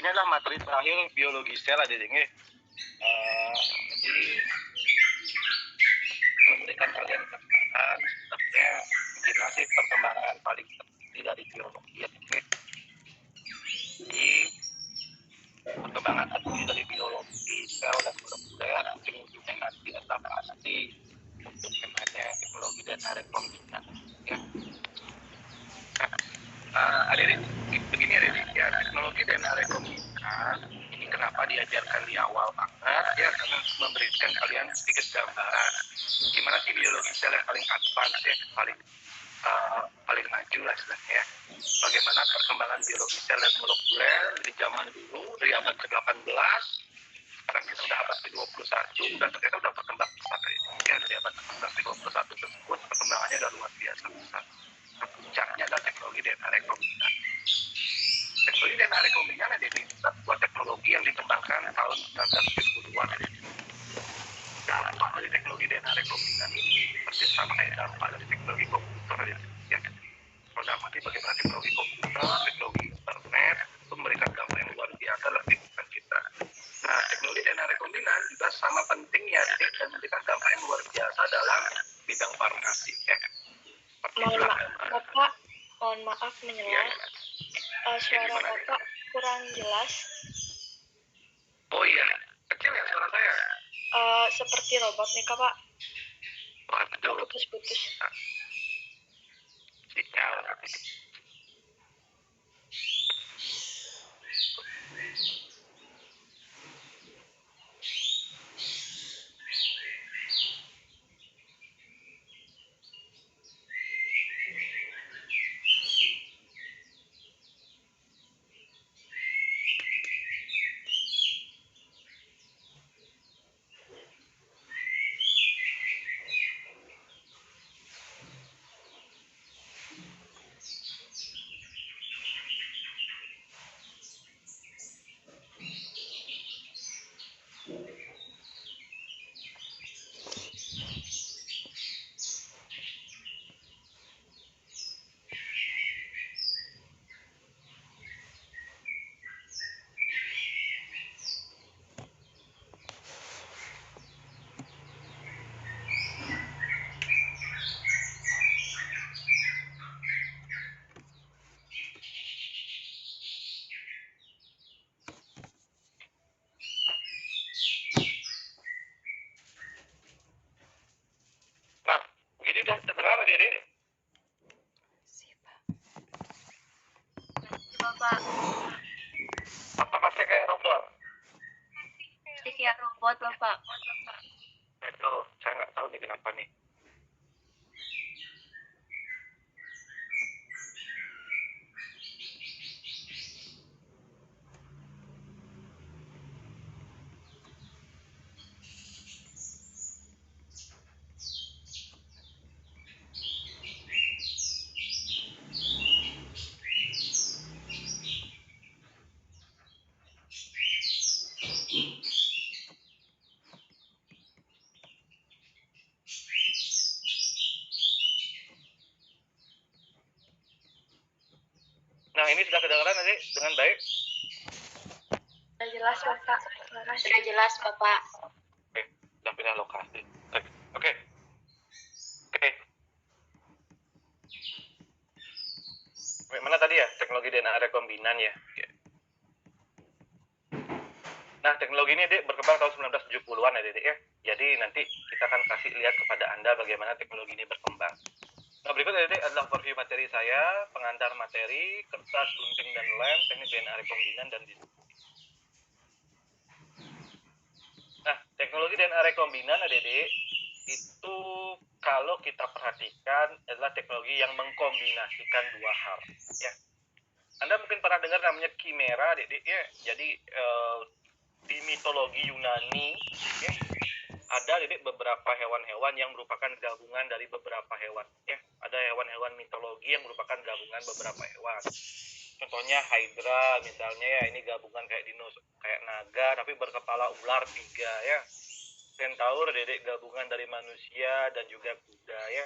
ini adalah materi terakhir biologi sel adik-adik. Jadi memberikan kalian kesempatan sebenarnya kombinasi perkembangan paling penting dari biologi ya. Jadi perkembangan tertinggi dari biologi sel dan molekuler ujung-ujungnya nanti adalah pasti untuk temanya teknologi DNA rekombinan ya. Adik-adik begini adik-adik ya, teknologi DNA rekombinan ini kenapa diajarkan di awal banget ya, karena memberikan kalian sedikit gambaran gimana sih biologi sel yang paling advance ya, paling maju lah sebenarnya. Bagaimana perkembangan biologi sel dan molekuler di zaman dulu dari abad ke-18, sekarang kita udah abad ke-21 dan ternyata udah berkembang pesat ya. Dari abad ke-21 tersebut perkembangannya udah luar biasa besar. Puncaknya adalah teknologi DNA rekombinan. Teknologi DNA rekombinan ini sebuah teknologi yang dikembangkan tahun 1970-an ini. Dampak dari teknologi DNA rekombinan ini persis sama kayak dampak dari teknologi komputer ya. Pertama, bagaimana teknologi komputer, teknologi internet itu memberikan dampak yang luar biasa dalam kehidupan kita. Nah, teknologi DNA rekombinan juga sama pentingnya dan memberikan dampak yang luar biasa dalam bidang farmasi ya. Mohon maaf menyelah. Suara Bapak kurang jelas. Oh iya, kecil ya suara saya? Seperti robot nih Kak, Pak. Waduh. Putus-putus. Sinyal. Nah, begini udah terdengar jadi? Bapak. Apa masih kayak robot? Masih kayak robot, Bapak. Itu saya nggak tahu nih kenapa nih. Nah, ini sudah kedengaran adik dengan baik? Sudah jelas, Bapak. Sudah jelas, Bapak. Oke, sudah pindah lokasi. Oke. Mana tadi ya? Teknologi DNA rekombinan ya. Nah, teknologi ini Dek berkembang tahun 1970-an ya Dek ya. Jadi nanti kita akan kasih lihat kepada Anda bagaimana teknologi ini berkembang. Nah, berikut Dek adalah overview materi saya, pengantar materi, kertas, gunting, dan lem, teknik DNA rekombinan, dan Nah, teknologi DNA rekombinan Dek itu kalau kita perhatikan adalah teknologi yang mengkombinasikan dua hal ya. Anda mungkin pernah dengar namanya kimera Dek ya. Jadi di mitologi Yunani ya, ada beberapa hewan-hewan yang merupakan gabungan dari beberapa hewan ya. Ada hewan-hewan mitologi yang merupakan gabungan beberapa hewan. Contohnya Hydra misalnya ya, ini gabungan kayak dinosaurus, kayak naga tapi berkepala ular 3 ya. Centaur gabungan dari manusia dan juga kuda ya.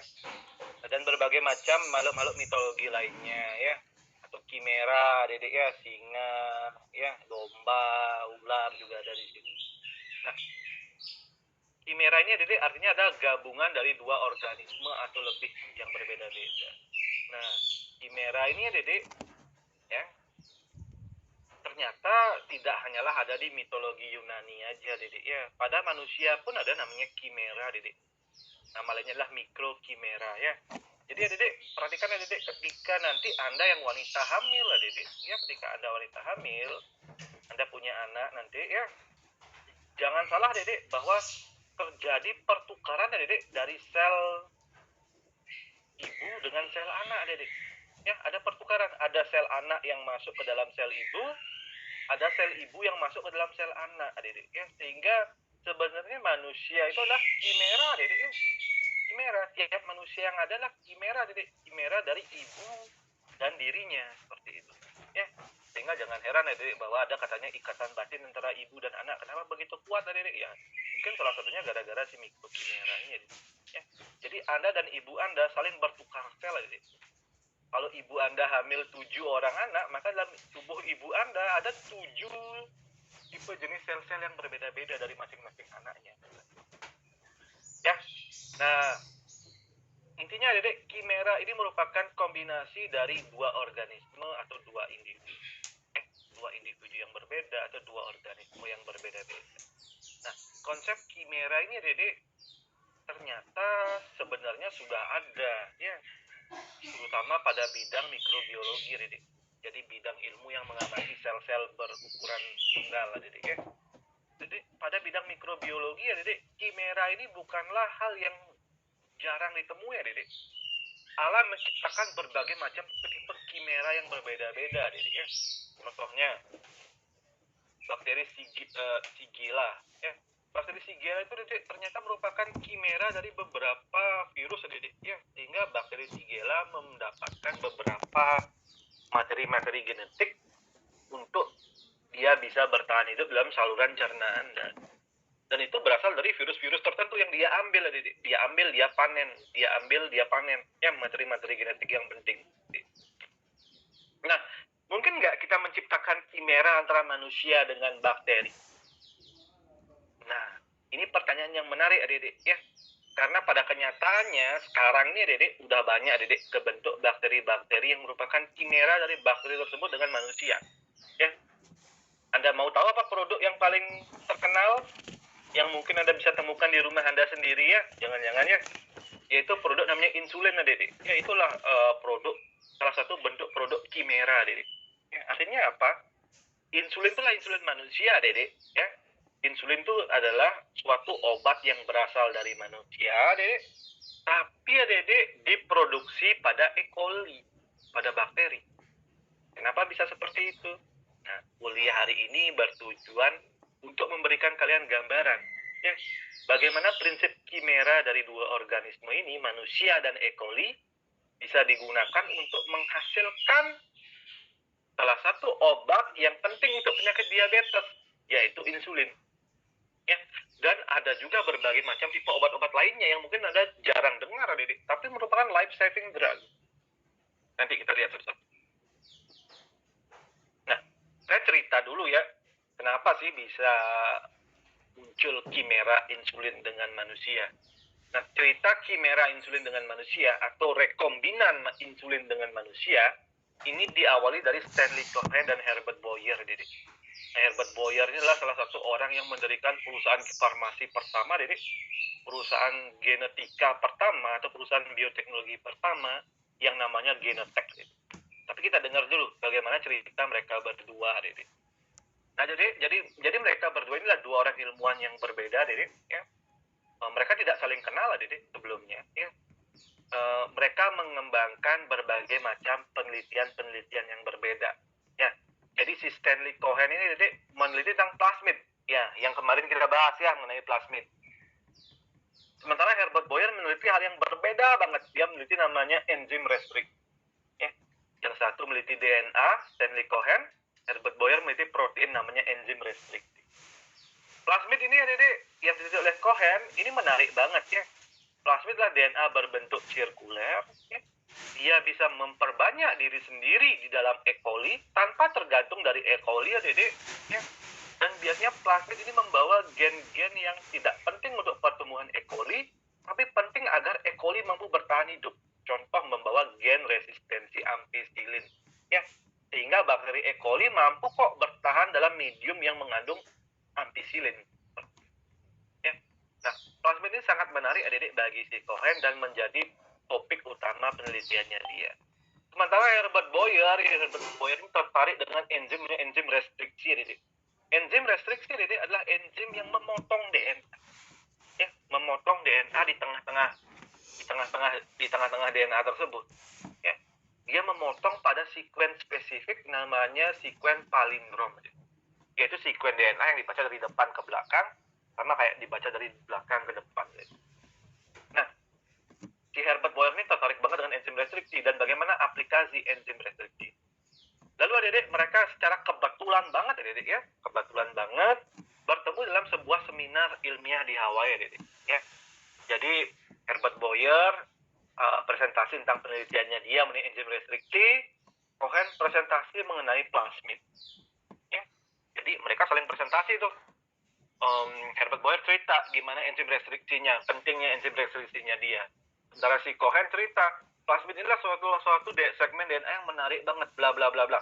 Dan berbagai macam makhluk-makhluk mitologi lainnya ya. atau kimera, dedek ya, singa, ya, domba, ular juga ada di sini. Nah, kimera ini dedek artinya ada gabungan dari dua organisme atau lebih yang berbeda-beda. Nah, kimera ini ya dedek, ya, ternyata tidak hanyalah ada di mitologi Yunani aja dedek ya. Pada manusia pun ada namanya kimera dedek. Nama lainnya adalah mikrokimera ya. Jadi ya dedek, perhatikan ya dedek, ketika nanti Anda yang wanita hamil lah dedek, ya ketika Anda wanita hamil, Anda punya anak nanti ya, jangan salah dedek bahwa terjadi pertukaran ya dedek dari sel ibu dengan sel anak dedek. Ya, ada pertukaran, ada sel anak yang masuk ke dalam sel ibu, ada sel ibu yang masuk ke dalam sel anak dedek ya, sehingga sebenarnya manusia itu adalah kimera dedek ya. Kimera, tiap manusia yang ada adalah kimera dedek, kimera dari ibu dan dirinya, seperti itu ya. Sehingga jangan heran ya dedek bahwa ada katanya ikatan batin antara ibu dan anak. Kenapa begitu kuat ya dedek ya? Mungkin salah satunya gara-gara si mikrokimera ini ya. Jadi Anda dan ibu Anda saling bertukar sel ya dedek. Kalau ibu Anda hamil 7 orang anak, maka dalam tubuh ibu Anda ada 7 tipe jenis sel-sel yang berbeda-beda dari masing-masing anaknya. Ya, nah intinya dedek, kimera ini merupakan kombinasi dari dua organisme atau dua individu. Dua individu yang berbeda atau dua organisme yang berbeda-beda. Nah, konsep kimera ini dedek ternyata sebenarnya sudah ada ya, terutama pada bidang mikrobiologi dedek. Jadi bidang ilmu yang mengamati sel-sel berukuran tunggal dedek ya. Jadi pada bidang mikrobiologi ya dedek, kimera ini bukanlah hal yang jarang ditemui ya dedek. Alam menciptakan berbagai macam tipe kimera yang berbeda-beda dedek ya. Contohnya bakteri Shigella ya. Bakteri Shigella itu dedek ternyata merupakan kimera dari beberapa virus dedek ya, sehingga bakteri Shigella mendapatkan beberapa materi-materi genetik untuk dia bisa bertahan hidup dalam saluran cernaan dan itu berasal dari virus-virus tertentu yang dia ambil dedek. Dia ambil, dia panen, dia ambil, dia panen ya, materi-materi genetik yang penting. Nah, mungkin nggak kita menciptakan kimera antara manusia dengan bakteri? Nah, ini pertanyaan yang menarik dedek ya. Karena pada kenyataannya sekarang ini dedek udah banyak dedek kebentuk bakteri-bakteri yang merupakan kimera dari bakteri tersebut dengan manusia. Ya. Anda mau tahu apa produk yang paling terkenal yang mungkin Anda bisa temukan di rumah Anda sendiri ya? Jangan-jangan ya. Yaitu produk namanya insulin dedek. Ya, itulah produk, salah satu bentuk produk kimera dedek. Ya, artinya apa? Insulin itulah insulin manusia dedek ya. Insulin itu adalah suatu obat yang berasal dari manusia dedek, tapi ya dedek diproduksi pada E. coli, pada bakteri. Kenapa bisa seperti itu? Nah, kuliah hari ini bertujuan untuk memberikan kalian gambaran ya, bagaimana prinsip kimera dari dua organisme ini, manusia dan E. coli, bisa digunakan untuk menghasilkan salah satu obat yang penting untuk penyakit diabetes, yaitu insulin. Ya, dan ada juga berbagai macam tipe obat-obat lainnya yang mungkin Anda jarang dengar, dedek, tapi merupakan life-saving drug. Nanti kita lihat satu-satu. Nah, saya cerita dulu ya, kenapa sih bisa muncul kimera insulin dengan manusia. Nah, cerita kimera insulin dengan manusia atau rekombinan insulin dengan manusia ini diawali dari Stanley Cohen dan Herbert Boyer, dedek. Herbert Boyer ini adalah salah satu orang yang mendirikan perusahaan farmasi pertama, dedek, perusahaan genetika pertama atau perusahaan bioteknologi pertama yang namanya Genentech. Dedek. Tapi kita dengar dulu bagaimana cerita mereka berdua, dedek. Nah, jadi mereka berdua inilah dua orang ilmuwan yang berbeda, dedek. Ya. Mereka tidak saling kenal, dedek, sebelumnya. Ya. Mereka mengembangkan berbagai macam penelitian-penelitian yang berbeda. Ya. Jadi si Stanley Cohen ini dedek meneliti tentang plasmid, ya, yang kemarin kita bahas ya mengenai plasmid. Sementara Herbert Boyer meneliti hal yang berbeda banget. Dia meneliti namanya enzim restrict. Ya. Yang satu meneliti DNA, Stanley Cohen. Herbert Boyer meneliti protein namanya enzim restrict. Plasmid ini ya dedek, yang diteliti oleh Cohen ini menarik banget ya. Plasmid adalah DNA berbentuk sirkuler, ya, dia bisa memperbanyak diri sendiri di dalam E. coli tanpa tergantung dari E. coli ya Dede. Ya. Dan biasanya plasmid ini membawa gen-gen yang tidak penting untuk pertumbuhan E. coli, tapi penting agar E. coli mampu bertahan hidup. Contoh membawa gen resistensi ampicillin. Ya, sehingga bakteri E. coli mampu kok bertahan dalam medium yang mengandung ampicillin. Ya. Nah, plasmid ini sangat menarik adik-adik bagi si Cohen dan menjadi topik utama penelitiannya dia. Sementara Herbert Boyer ini tertarik dengan enzim restriksi adik-adik. Enzim restriksi adik-adik adalah enzim yang memotong DNA. Ya, memotong DNA di tengah-tengah DNA tersebut. Ya. Dia memotong pada sekuen spesifik namanya sekuen palindrom. Yaitu sekuen DNA yang dibaca dari depan ke belakang, sama kayak dibaca dari belakang ke depan. Nah, si Herbert Boyer ini tertarik banget dengan enzim restriksi dan bagaimana aplikasi enzim restriksi. Lalu adik-adik, mereka secara kebetulan banget adik-adik ya, kebetulan banget bertemu dalam sebuah seminar ilmiah di Hawaii adik-adik ya. Jadi Herbert Boyer presentasi tentang penelitiannya dia mengenai enzim restriksi, Cohen presentasi mengenai plasmid. Ya. Jadi mereka saling presentasi tuh. Herbert Boyer cerita gimana enzim restriksinya, pentingnya enzim restriksinya dia. Sementara si Cohen cerita, plasmid inilah suatu segmen DNA yang menarik banget, bla bla bla bla.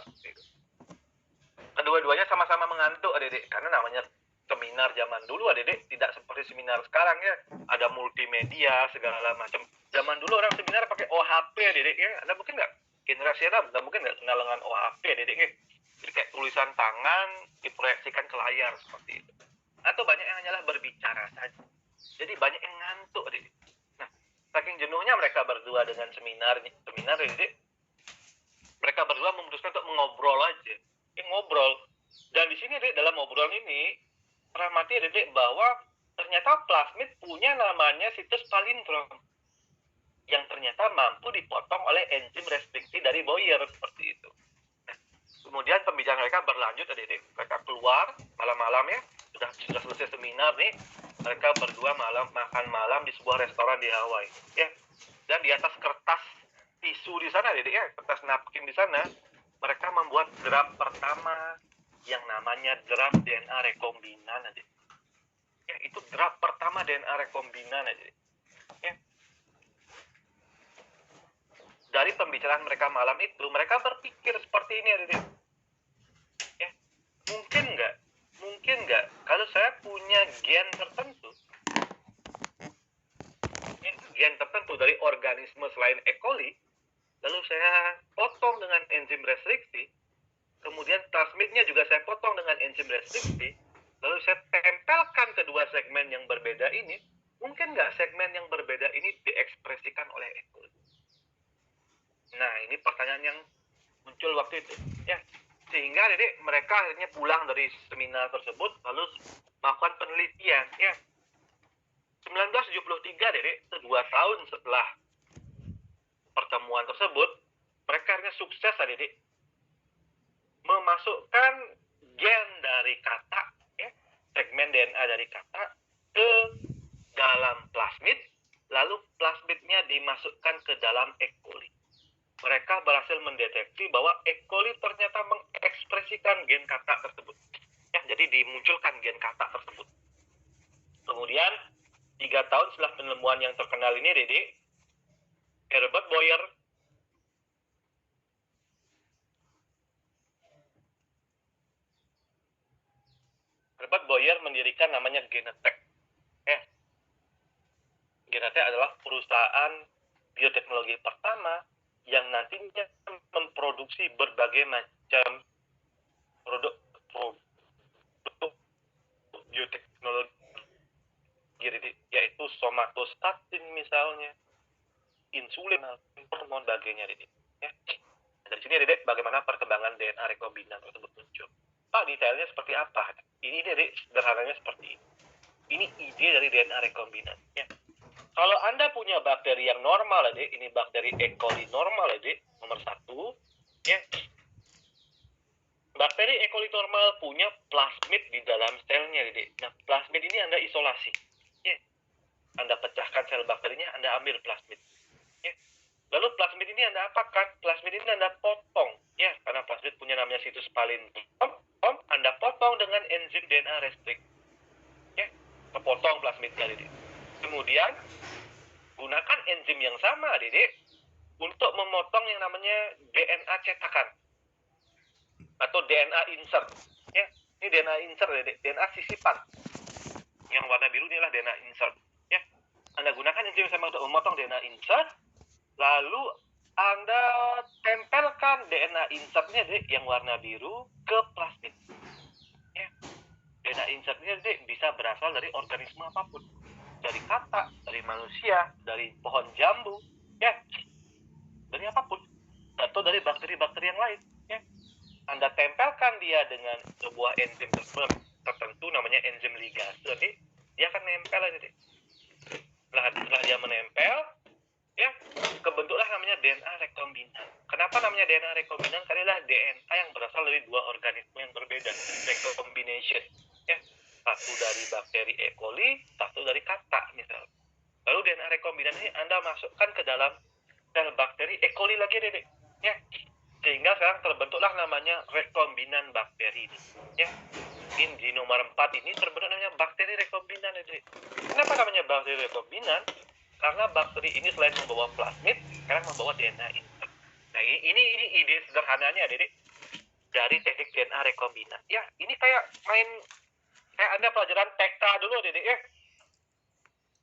Kedua-duanya sama-sama mengantuk adik-adik, karena namanya seminar zaman dulu adik-adik tidak seperti seminar sekarang ya, ada multimedia segala macam. Zaman dulu orang seminar pakai OHP adik-adik ya, Anda mungkin nggak, generasi Anda mungkin nggak kenal dengan OHP adik-adik ya. Jadi kayak tulisan tangan diproyeksikan ke layar seperti itu. Atau banyak yang hanyalah berbicara saja. Jadi banyak yang ngantuk adik-adik. Nah, saking jenuhnya mereka berdua dengan seminar adik-adik, mereka berdua memutuskan untuk mengobrol aja. Ngobrol. Dan di sini adik, dalam obrolan ini teramati adik bahwa ternyata plasmid punya namanya situs palindrom yang ternyata mampu dipotong oleh enzim restriksi dari Boyer seperti itu. Nah, kemudian pembicaraan mereka berlanjut adik. Mereka keluar malam-malam ya, sudah selesai seminar nih, mereka berdua makan malam di sebuah restoran di Hawaii ya. Dan di atas kertas tisu di sana adik ya, kertas napkin di sana, mereka membuat draft pertama yang namanya draft DNA rekombinan adik. Ya, itu draft pertama DNA rekombinan adik. Ya. Dari pembicaraan mereka malam itu, mereka berpikir seperti ini adik. Ya. Mungkin nggak kalau saya punya gen tertentu dari organisme selain E. coli, lalu saya potong dengan enzim restriksi, kemudian plasmidnya juga saya potong dengan enzim restriksi, lalu saya tempelkan kedua segmen yang berbeda ini, mungkin nggak segmen yang berbeda ini diekspresikan oleh E. coli? Nah, ini pertanyaan yang muncul waktu itu. Ya, sehingga jadi mereka akhirnya pulang dari seminar tersebut, lalu melakukan penelitian. Ya, 1973, Dedek, 2 tahun setelah pertemuan tersebut, mereka akhirnya sukses, Dedek, memasukkan gen dari katak, ya, segmen DNA dari katak, ke dalam plasmid, lalu plasmidnya dimasukkan ke dalam E. coli. Mereka berhasil mendeteksi bahwa E. coli ternyata mengekspresikan gen katak tersebut. Ya, jadi dimunculkan gen katak tersebut. Kemudian 3 tahun setelah penemuan yang terkenal ini, Dede, Herbert Boyer mendirikan namanya Genentech. Genentech adalah perusahaan bioteknologi pertama yang nantinya memproduksi berbagai macam produk bioteknologi, yaitu somatostatin misalnya, insulin, hormon sebagainya, Dede. Ya. Dari sini, Dede, bagaimana perkembangan DNA rekombinan tersebut muncul. Pak, detailnya seperti apa? Ini, Dede, sederhananya seperti ini. Ini ide dari DNA rekombinan. Ya. Kalau Anda punya bakteri yang normal, Dede, ini bakteri E. coli normal, Dede, nomor 1, ya. Bakteri E. coli normal punya plasmid di dalam selnya, Dede. Nah, plasmid ini Anda isolasi. Ya. Anda pecahkan sel bakterinya, Anda ambil plasmid. Ya. Lalu plasmid ini Anda apakan? Plasmid ini Anda potong, ya, karena plasmid punya namanya situs palintom, Anda potong dengan enzim DNA restrict, ya, kepotong plasmidnya, Dede. Kemudian gunakan enzim yang sama, Dede, untuk memotong yang namanya DNA cetakan atau DNA insert, ya. Ini DNA insert, Dede, DNA sisipan. Yang warna biru inilah DNA insert, ya. Anda gunakan enzim sama untuk memotong DNA insert, lalu Anda tempelkan DNA insertnya, Dede, yang warna biru ke plasmid. Ya. DNA insertnya, Dede, bisa berasal dari organisme apapun. Dari katak, dari manusia, dari pohon jambu, ya. Dari apapun. Atau dari bakteri-bakteri yang lain, ya. Anda tempelkan dia dengan sebuah enzim tertentu, namanya enzim ligase, nanti dia akan nempel aja, Dede. Setelah dia menempel, ya, kebentuklah namanya DNA rekombinan. Kenapa namanya DNA rekombinan? Karena adalah DNA yang berasal dari dua organisme yang berbeda, recombination, ya. Satu dari bakteri E. coli, satu dari katak misalnya. Lalu DNA rekombinan ini Anda masukkan ke dalam sel bakteri E. coli lagi, Dede, ya. Sehingga sekarang terbentuklah namanya rekombinan bakteri ini, ya. In di nomor 4 ini terbentuk namanya bakteri rekombinan, Dede. Kenapa namanya bakteri rekombinan? Karena bakteri ini selain membawa plasmid, sekarang membawa DNA insert. Nah, ini ide sederhananya, Dede, dari teknik DNA rekombinan. Ya, ini kayak Anda pelajaran TK dulu, Dede, ya.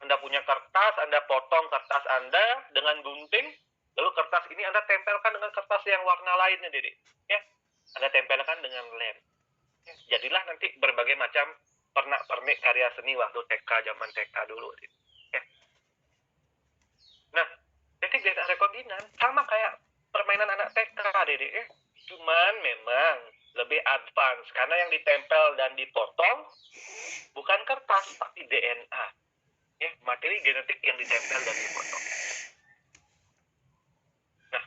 Anda punya kertas, Anda potong kertas Anda dengan gunting, lalu kertas ini Anda tempelkan dengan kertas yang warna lainnya, Dede, ya. Anda tempelkan dengan lem. Ya, jadilah nanti berbagai macam pernak-pernik karya seni waktu TK, zaman TK dulu, Dede. Nah, teknik DNA rekombinan sama kayak permainan anak TK, Dede, ya. Cuman memang lebih advance karena yang ditempel dan dipotong bukan kertas tapi DNA, ya, materi genetik yang ditempel dan dipotong. Nah,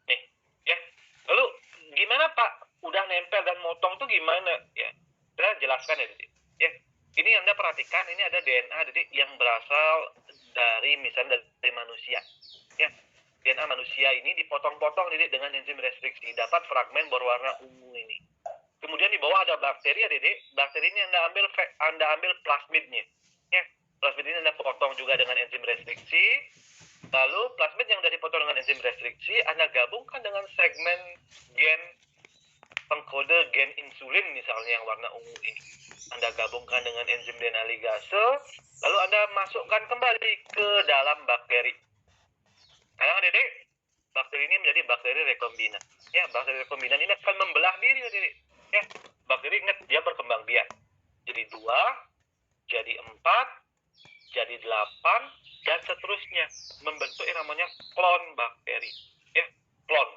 nih, ya. Lalu gimana, Pak? Udah nempel dan motong tuh gimana? Ya, saya jelaskan ya, Dede. Ya, ini Anda perhatikan, ini ada DNA, Dede, yang berasal dari misalnya dari manusia, ya. DNA manusia ini dipotong-potong, Dede, dengan enzim restriksi, dapat fragmen berwarna ungu ini. Kemudian di bawah ada bakteri, ya, Dede. Bakteri ini Anda ambil plasmidnya, ya. Plasmid ini Anda potong juga dengan enzim restriksi. Lalu plasmid yang dari dipotong dengan enzim restriksi Anda gabungkan dengan segmen gen pengkode gen insulin misalnya yang warna ungu ini. Anda gabungkan dengan enzim DNA ligase, lalu Anda masukkan kembali ke dalam bakteri. Sekarang, Dede, bakteri ini menjadi bakteri rekombinan. Ya, bakteri rekombinan ini akan membelah diri, Dede. Ya, bakteri ingat dia berkembang biak. Jadi 2, jadi 4, jadi 8, dan seterusnya. Membentuk yang namanya klon bakteri. Ya, klon.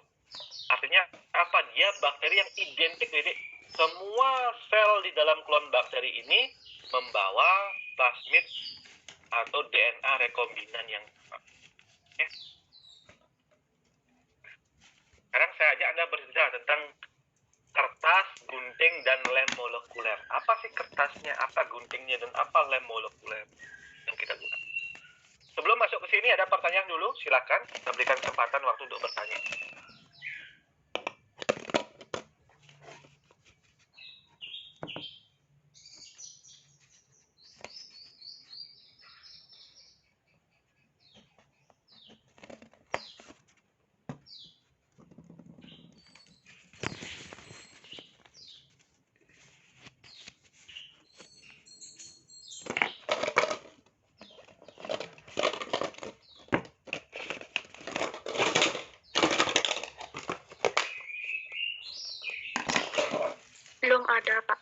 Artinya apa? Dia bakteri yang identik, Dede. Semua sel di dalam klon bakteri ini membawa plasmid atau DNA rekombinan yang sama. Ya. Sekarang saya ajak Anda berbicara tentang kertas, gunting, dan lem molekuler. Apa sih kertasnya, apa guntingnya, dan apa lem molekuler yang kita gunakan? Sebelum masuk ke sini ada pertanyaan dulu, silakan. Kita berikan kesempatan waktu untuk bertanya. Belum ada, Pak.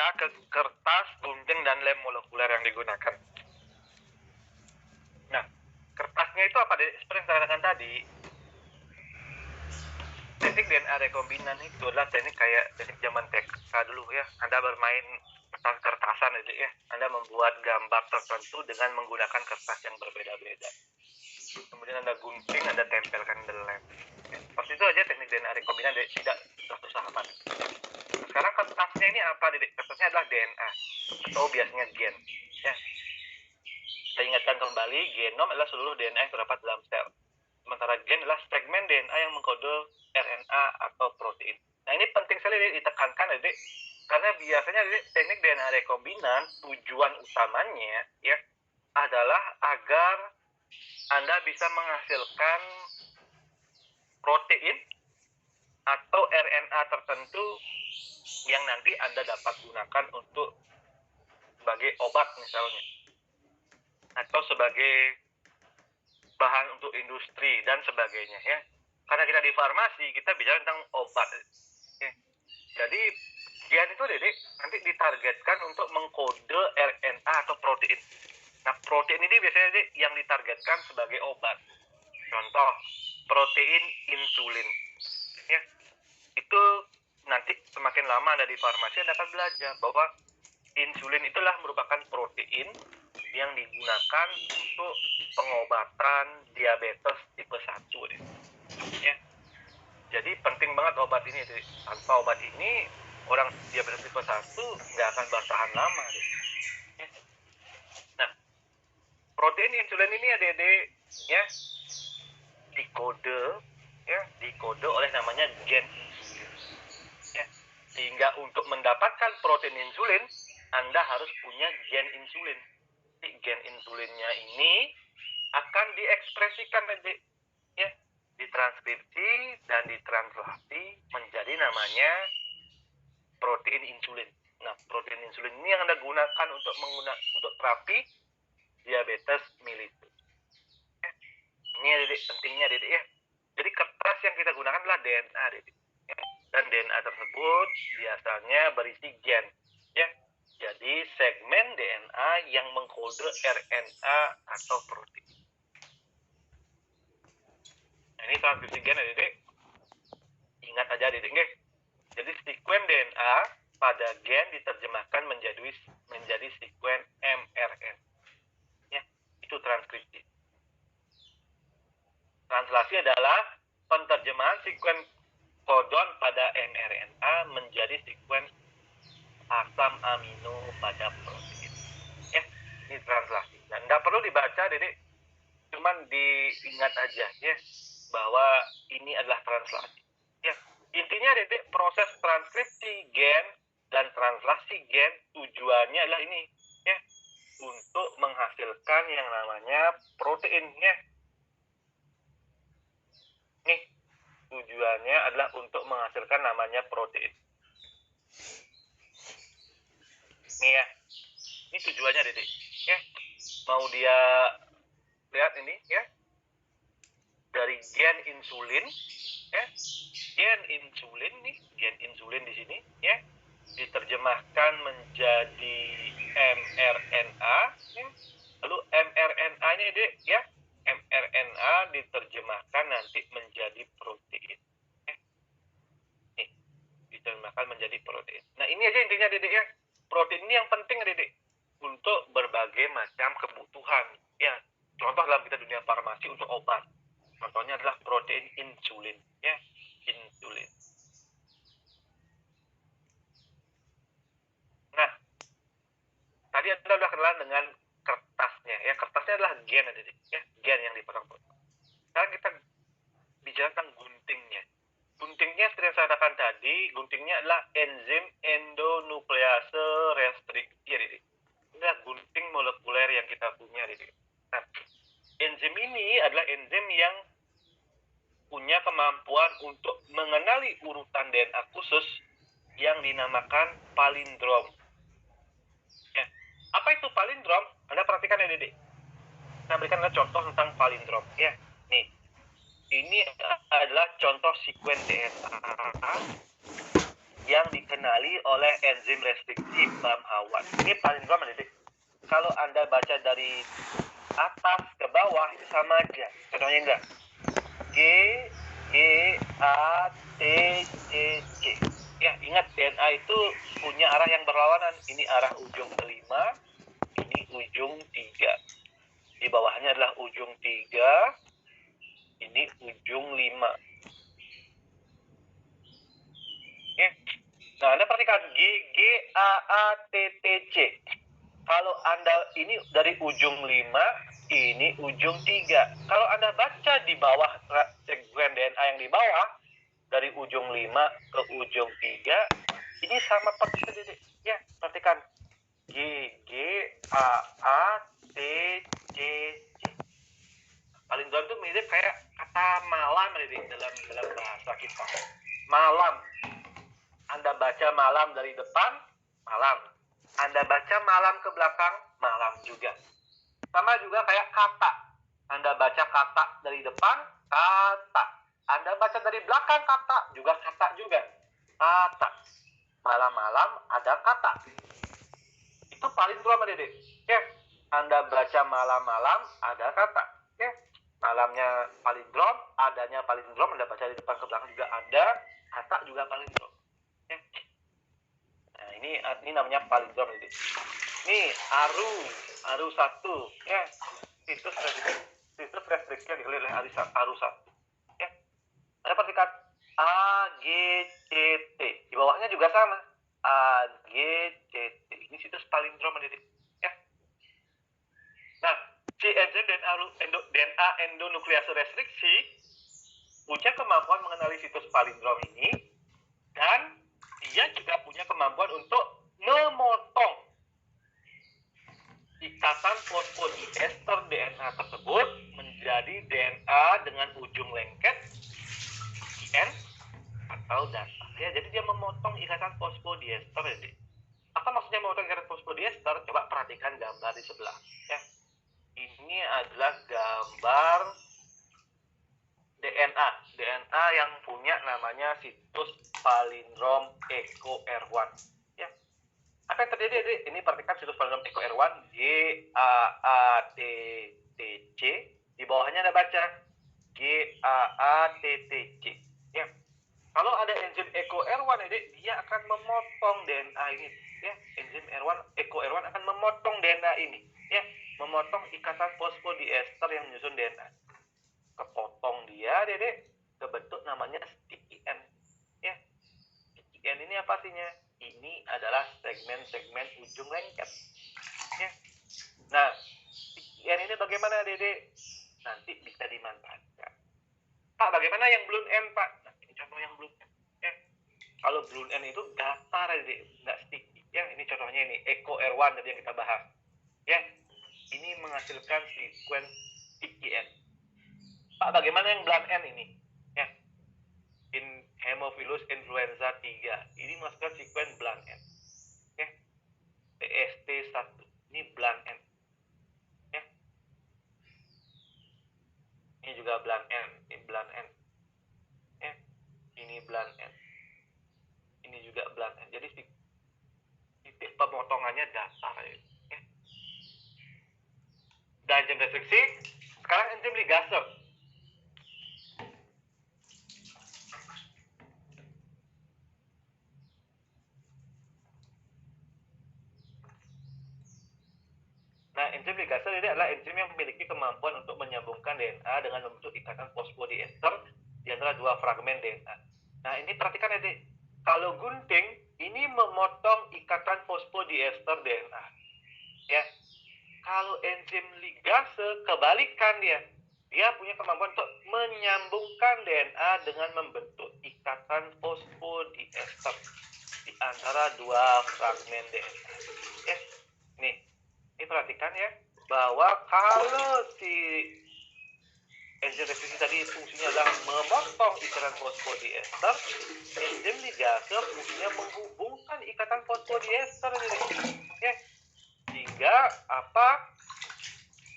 ya ke kertas, gunting, dan lem molekuler yang digunakan. Nah, kertasnya itu apa? Seperti yang saya katakan tadi, teknik DNA rekombinan itu adalah teknik kayak teknik zaman TK dulu ya. Anda bermain kertas-kertasan itu ya. Anda membuat gambar tertentu dengan menggunakan kertas yang berbeda-beda. Kemudian Anda gunting, Anda tempelkan di lem. Ya, seperti itu aja teknik DNA rekombinan, tidak susah amat. Sekarang kertasnya ini apa, Dedek? Kertasnya adalah DNA atau biasanya gen. Ya. Saya ingatkan kembali, genom adalah seluruh DNA yang terdapat dalam sel. Sementara gen adalah segmen DNA yang mengkode RNA atau protein. Nah, ini penting sekali ditekankan, Dedek, karena biasanya teknik DNA rekombinan tujuan utamanya ya adalah agar Anda bisa menghasilkan protein atau RNA tertentu yang nanti Anda dapat gunakan untuk sebagai obat misalnya, atau sebagai bahan untuk industri dan sebagainya ya. Karena kita di farmasi, kita bicara tentang obat ya. Jadi gen itu Dedek nanti ditargetkan untuk mengkode RNA atau protein. Nah, protein ini biasanya Dedek yang ditargetkan sebagai obat. Contoh, protein insulin ya. Itu nanti semakin lama Anda di farmasi, Anda akan belajar bahwa insulin itulah merupakan protein yang digunakan untuk pengobatan diabetes tipe 1 ya. Jadi penting banget obat ini. Tanpa obat ini orang diabetes tipe 1 nggak akan bertahan lama ya. Nah, protein insulin ini Dedek ya dikode oleh namanya gen insulin ya. Sehingga untuk mendapatkan protein insulin Anda harus punya gen insulin. Gen insulinnya ini akan diekspresikan ya, ditranskripsi dan ditranslasi menjadi namanya protein insulin. Nah, protein insulin ini yang Anda gunakan untuk terapi diabetes mellitus. Ya. Ini ya, Dedek, pentingnya Dedek ya. Jadi kertas yang kita gunakan adalah DNA Dedek. Ya. Dan DNA tersebut biasanya berisi gen ya. Jadi segmen DNA yang mengkode RNA atau protein. Nah, ini transkripsi gen ya Dedek. Ingat aja Dedek nggih. Jadi sekuen DNA pada gen diterjemahkan menjadi sekuen mRNA. Ya, itu transkripsi. Translasi adalah penterjemahan sekuen kodon pada mRNA menjadi sekuen asam amino pada protein. Ya, ini translasi. Nah, nggak perlu dibaca, Dedek. Cuman diingat aja ya bahwa ini adalah translasi. Ya, intinya Dedek, proses transkripsi gen dan translasi gen tujuannya adalah ini ya, untuk menghasilkan yang namanya protein ya. Nih, tujuannya adalah untuk menghasilkan namanya protein. Nih ya, ini tujuannya Dedek ya. Mau dia lihat ini ya, dari gen insulin ya, gen insulin di sini ya diterjemahkan menjadi mRNA ya. Lalu mRNA ini Dedek ya, mRNA diterjemahkan nanti menjadi protein ya. Nih, diterjemahkan menjadi protein. Nah, ini aja intinya Dedek ya. Protein ini yang penting Dedek untuk berbagai macam kebutuhan ya. Contoh dalam kita dunia farmasi untuk obat, contohnya adalah protein insulin ya, insulin. Nah, tadi Anda sudah kenalan dengan kertasnya ya. Kertasnya adalah gen Dedek ya, gen yang dipotong-potong. Sekarang kita bicara tentang guntingnya. Guntingnya seperti yang saya katakan tadi, guntingnya adalah enzim endonuklease restriksi ya Dedek. Ini adalah gunting molekuler yang kita punya Dedek. Nah, enzim ini adalah enzim yang punya kemampuan untuk mengenali urutan DNA khusus yang dinamakan palindrom. Ya. Apa itu palindrom? Anda perhatikan ya Dedek. Saya berikan contoh tentang palindrom ya. Nih, ini adalah contoh sekuen DNA yang dikenal dikenali oleh enzim restriksi Bram-Howard. Ini palindrom, adik. Kalau Anda baca dari atas ke bawah itu sama aja. Contohnya enggak? G, G, A, T, C, C. Ya, ingat DNA itu punya arah yang berlawanan. Ini arah ujung kelima, ini ujung 3. Di bawahnya adalah ujung 3, ini ujung 5. Ya. Nah, Anda perhatikan G, G, A, A, T, T, C. Kalau Anda ini dari ujung 5, ini ujung 3. Kalau Anda baca di bawah segmen DNA yang di bawah, dari ujung 5 ke ujung 3, ini sama persis, Dede. Ya, perhatikan. G, G, A, A, T, C, C. Palindrom itu mirip kayak kata malam, Dede, dalam bahasa kita. Malam. Anda baca malam dari depan, malam. Anda baca malam ke belakang, malam juga. Sama juga kayak kata. Anda baca kata dari depan, kata. Anda baca dari belakang kata, juga kata juga. Kata. Malam-malam ada kata. Itu palindrom, Dede. Ya. Anda baca malam-malam ada kata. Ya. Malamnya palindrom, adanya palindrom. Anda baca dari depan ke belakang juga ada, kata juga palindrom. Ya. Nah, ini namanya palindrom, Dede. Ini Aru 1, ya. Situs restriksi yang dikelola oleh Aru 1. Ya. Anda perhatikan A, G, C, T. Di bawahnya juga sama. A, G, C, T. Ini situs palindrom, Dede. Ya. Nah, si enzim DNA endonuklease restriksi punya kemampuan mengenali situs palindrom ini, dan dia juga punya kemampuan untuk memotong ikatan fosfodiester DNA tersebut menjadi DNA dengan ujung lengket N atau datar. Ya, jadi dia memotong ikatan fosfodiester. Jadi, apa maksudnya memotong ikatan fosfodiester? Coba perhatikan gambar di sebelah. Ya, ini adalah gambar DNA yang punya namanya situs palindrom EcoR1. Ya. Apa yang terjadi? Ini perhatikan situs palindrom EcoR1 G A A T T C. Di bawahnya Anda baca G A A T T C. Ya. Kalau ada enzim EcoR1, dia akan memotong DNA ini. Ya, enzim EcoR1 akan memotong DNA ini. Ya, memotong ikatan fosfodiester yang menyusun DNA. Kepotong dia, Dede, ke bentuk namanya sticky end. Ya, sticky end ini apa artinya? Ini adalah segmen-segmen ujung lengket. Ya. Nah, sticky end ini bagaimana, Dede? Nanti bisa dimanfaatkan. Pak, bagaimana yang balloon end, Pak? Nah, ini contoh yang balloon end. Ya. Kalau balloon end itu datar, Dede, nggak sticky. Ya, ini contohnya ini EcoR1 tadi yang kita bahas. Ya, ini menghasilkan sekuen sticky end. Pak, bagaimana yang blunt end ini? Ya. Haemophilus influenza 3. Ini menghasilkan sekuen blunt end. Ya. TST1. Ini blunt end. Ya. Ini juga blunt end. Ini blunt end. Ya. Ini blunt end. Ini juga blunt end. Jadi titik pemotongannya datar. Ya. Dan enzim restriksi. Sekarang enzim ligase. Nah, enzim ligase ini adalah enzim yang memiliki kemampuan untuk menyambungkan DNA dengan membentuk ikatan fosfodiester di antara dua fragmen DNA. Nah, ini perhatikan, Dede. Kalau gunting, ini memotong ikatan fosfodiester DNA. Ya. Kalau enzim ligase, kebalikan dia. Dia punya kemampuan untuk menyambungkan DNA dengan membentuk ikatan fosfodiester di antara dua fragmen DNA. Ya. Nih. Ini perhatikan ya, bahwa kalau si enzim restriksi tadi fungsinya adalah memotong ikatan fosfodiester, enzim ligase fungsinya menghubungkan ikatan fosfodiester ini. Ya. Sehingga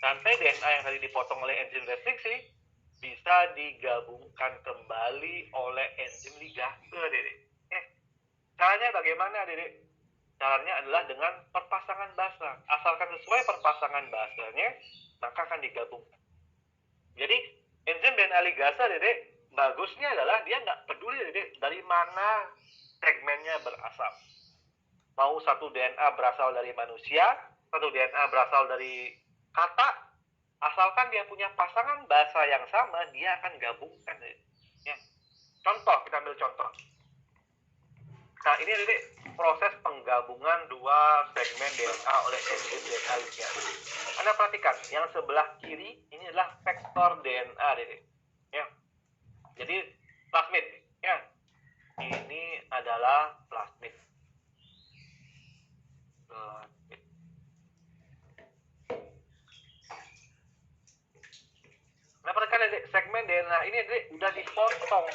rantai DNA yang tadi dipotong oleh enzim restriksi bisa digabungkan kembali oleh enzim ligase. Ya. Caranya bagaimana, Dedek? Caranya adalah dengan perpasangan basa. Asalkan sesuai perpasangan basanya, maka akan digabungkan. Jadi, enzim DNA ligase, Dedek, bagusnya adalah dia nggak peduli, Dedek, dari mana segmennya berasal. Mau satu DNA berasal dari manusia, satu DNA berasal dari kata, asalkan dia punya pasangan basa yang sama, dia akan gabungkan. Ya. Contoh, kita ambil contoh. Nah, ini Dedek, proses penggabungan dua segmen DNA oleh enzim DNA ligase. Anda perhatikan, yang sebelah kiri ini adalah vektor DNA, Dedek. Ya. Jadi, plasmid. Ya. Ini adalah plasmid. Nah, perhatikan, Dedek, segmen DNA ini, Dedek, udah dipotong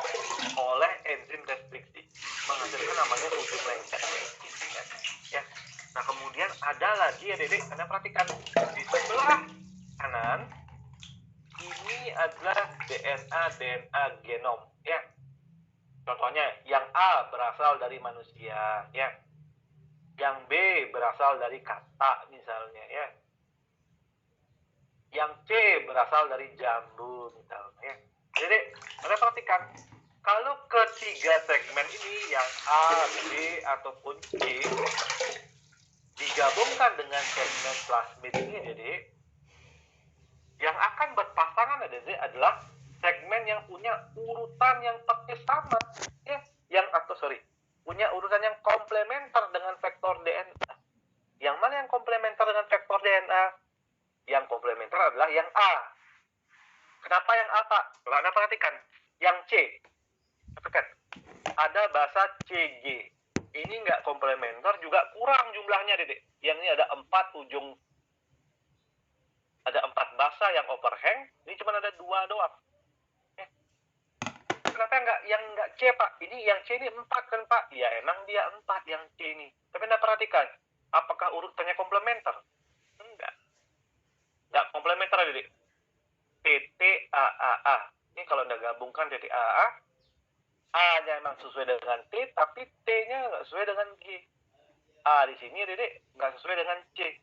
oleh enzim restriksi, menghasilkan namanya ujung lengket. Ya. Nah, kemudian ada lagi ya, Dedek, Anda perhatikan di sebelah kanan ini adalah DNA genom. Ya. Contohnya, yang A berasal dari manusia, ya. Yang B berasal dari kata, misalnya, ya. Yang C berasal dari jambu, misalnya. Jadi, Anda perhatikan, kalau ketiga segmen ini, yang A, B, ataupun C, digabungkan dengan segmen plasmid ini, jadi, yang akan berpasangan adalah segmen yang punya urutan yang persis sama, ya, punya urutan yang komplementer dengan vektor DNA. Yang mana yang komplementer dengan vektor DNA? Yang komplementer adalah yang A. Kenapa yang A, Pak? Kalau Anda perhatikan, yang C, perhatikan, ada bahasa CG. Ini nggak komplementer, juga kurang jumlahnya, Dedek. Yang ini ada 4 ujung, ada 4 bahasa yang overhang, ini cuma ada 2 doang. Kenapa yang nggak C, Pak? Ini yang C ini 4 kan, Pak? Ya, emang dia 4 yang C ini. Tapi Anda perhatikan, apakah urutannya komplementer? Enggak. Nggak komplementer, Dedek. TTAAA. Ini kalau Anda gabungkan TTAA, A-nya emang sesuai dengan T, tapi T-nya nggak sesuai dengan G. A di sini, Dedek, nggak sesuai dengan C.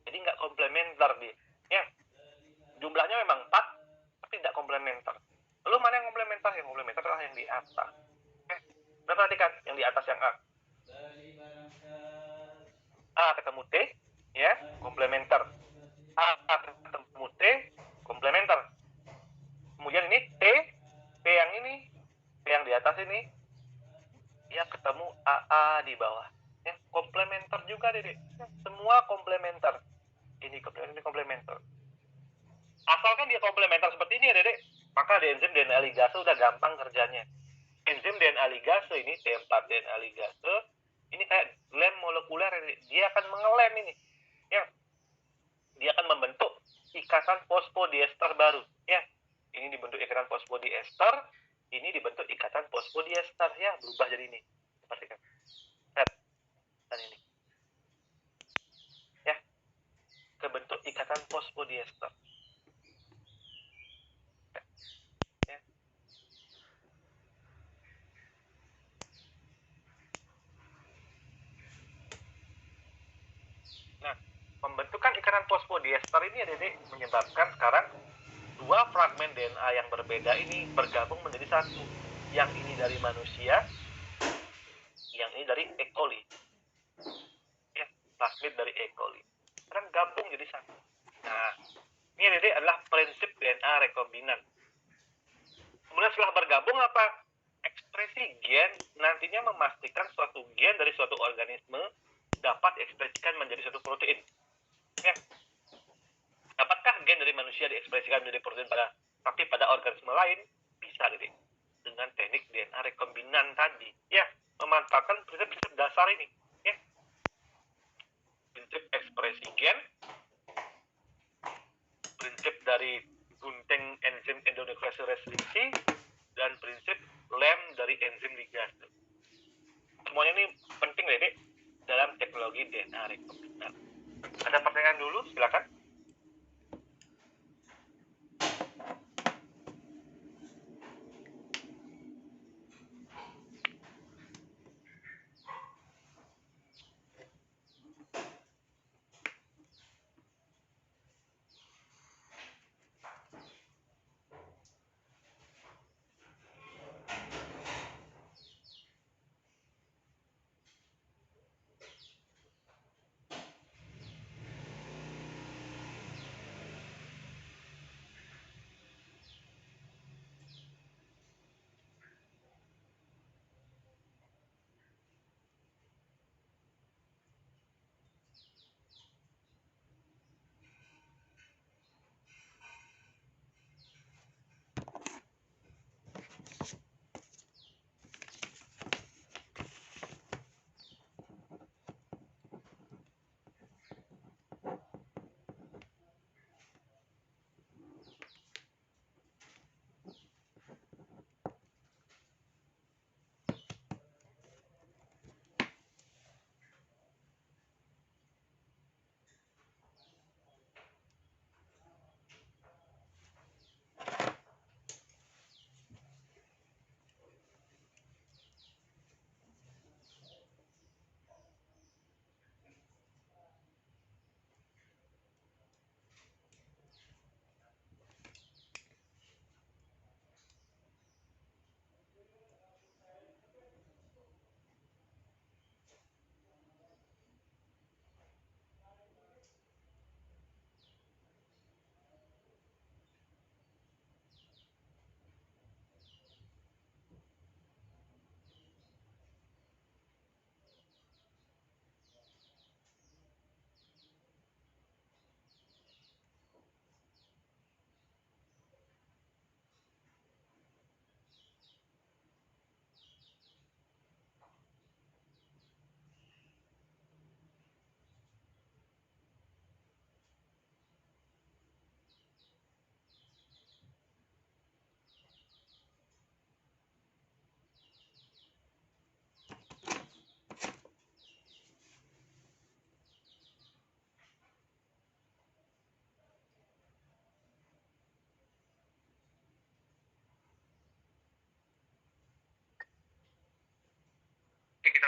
Jadi nggak komplementer dia. Ya. Jumlahnya memang 4, tapi nggak komplementer. Lalu mana yang komplementer? Yang komplementer adalah yang di atas. Anda perhatikan, yang di atas yang A. A ketemu T, ya, komplementer. A ketemu T, komplementer. Kemudian ini T yang ini, T yang di atas ini, ya ketemu AA di bawah. Ya, komplementer juga, Dedek. Semua komplementer. Ini komplementer. Asalkan dia komplementer seperti ini ya, Dedek, maka di enzim DNA ligase udah gampang kerjanya. Enzim DNA ligase ini, T4 DNA ligase, ini kayak lem molekuler, dia akan mengelem ini. Ya. Dia akan membentuk ikatan fosfodiester baru. Ya. Ini dibentuk ikatan fosfodiester, ini dibentuk ikatan fosfodiester, ya, berubah jadi ini. Perhatikan. Dan ini. Ya. Kebentuk ikatan fosfodiester. Ya. Nah, pembentukan ikatan fosfodiester ini, Dedek, menyebabkan sekarang dua fragmen DNA yang berbeda ini bergabung menjadi satu. Yang ini dari manusia, yang ini dari E. coli. Ya, plasmid dari E. coli. Sekarang gabung jadi satu. Nah, ini, Dedek, adalah prinsip DNA rekombinan. Kemudian setelah bergabung apa? Ekspresi gen nantinya memastikan suatu gen dari suatu organisme dapat diekspresikan menjadi suatu protein. Ya. Dapatkah gen dari manusia diekspresikan menjadi protein tapi pada organisme lain? Bisa, Dedek. Dengan teknik DNA rekombinan tadi. Ya, memanfaatkan prinsip-prinsip dasar ini. Ya. Prinsip ekspresi gen, prinsip dari gunting enzim endonuklease restriksi, dan prinsip lem dari enzim ligase. Semuanya ini penting, Dedek, dalam teknologi DNA rekombinan. Ada pertanyaan dulu, silakan.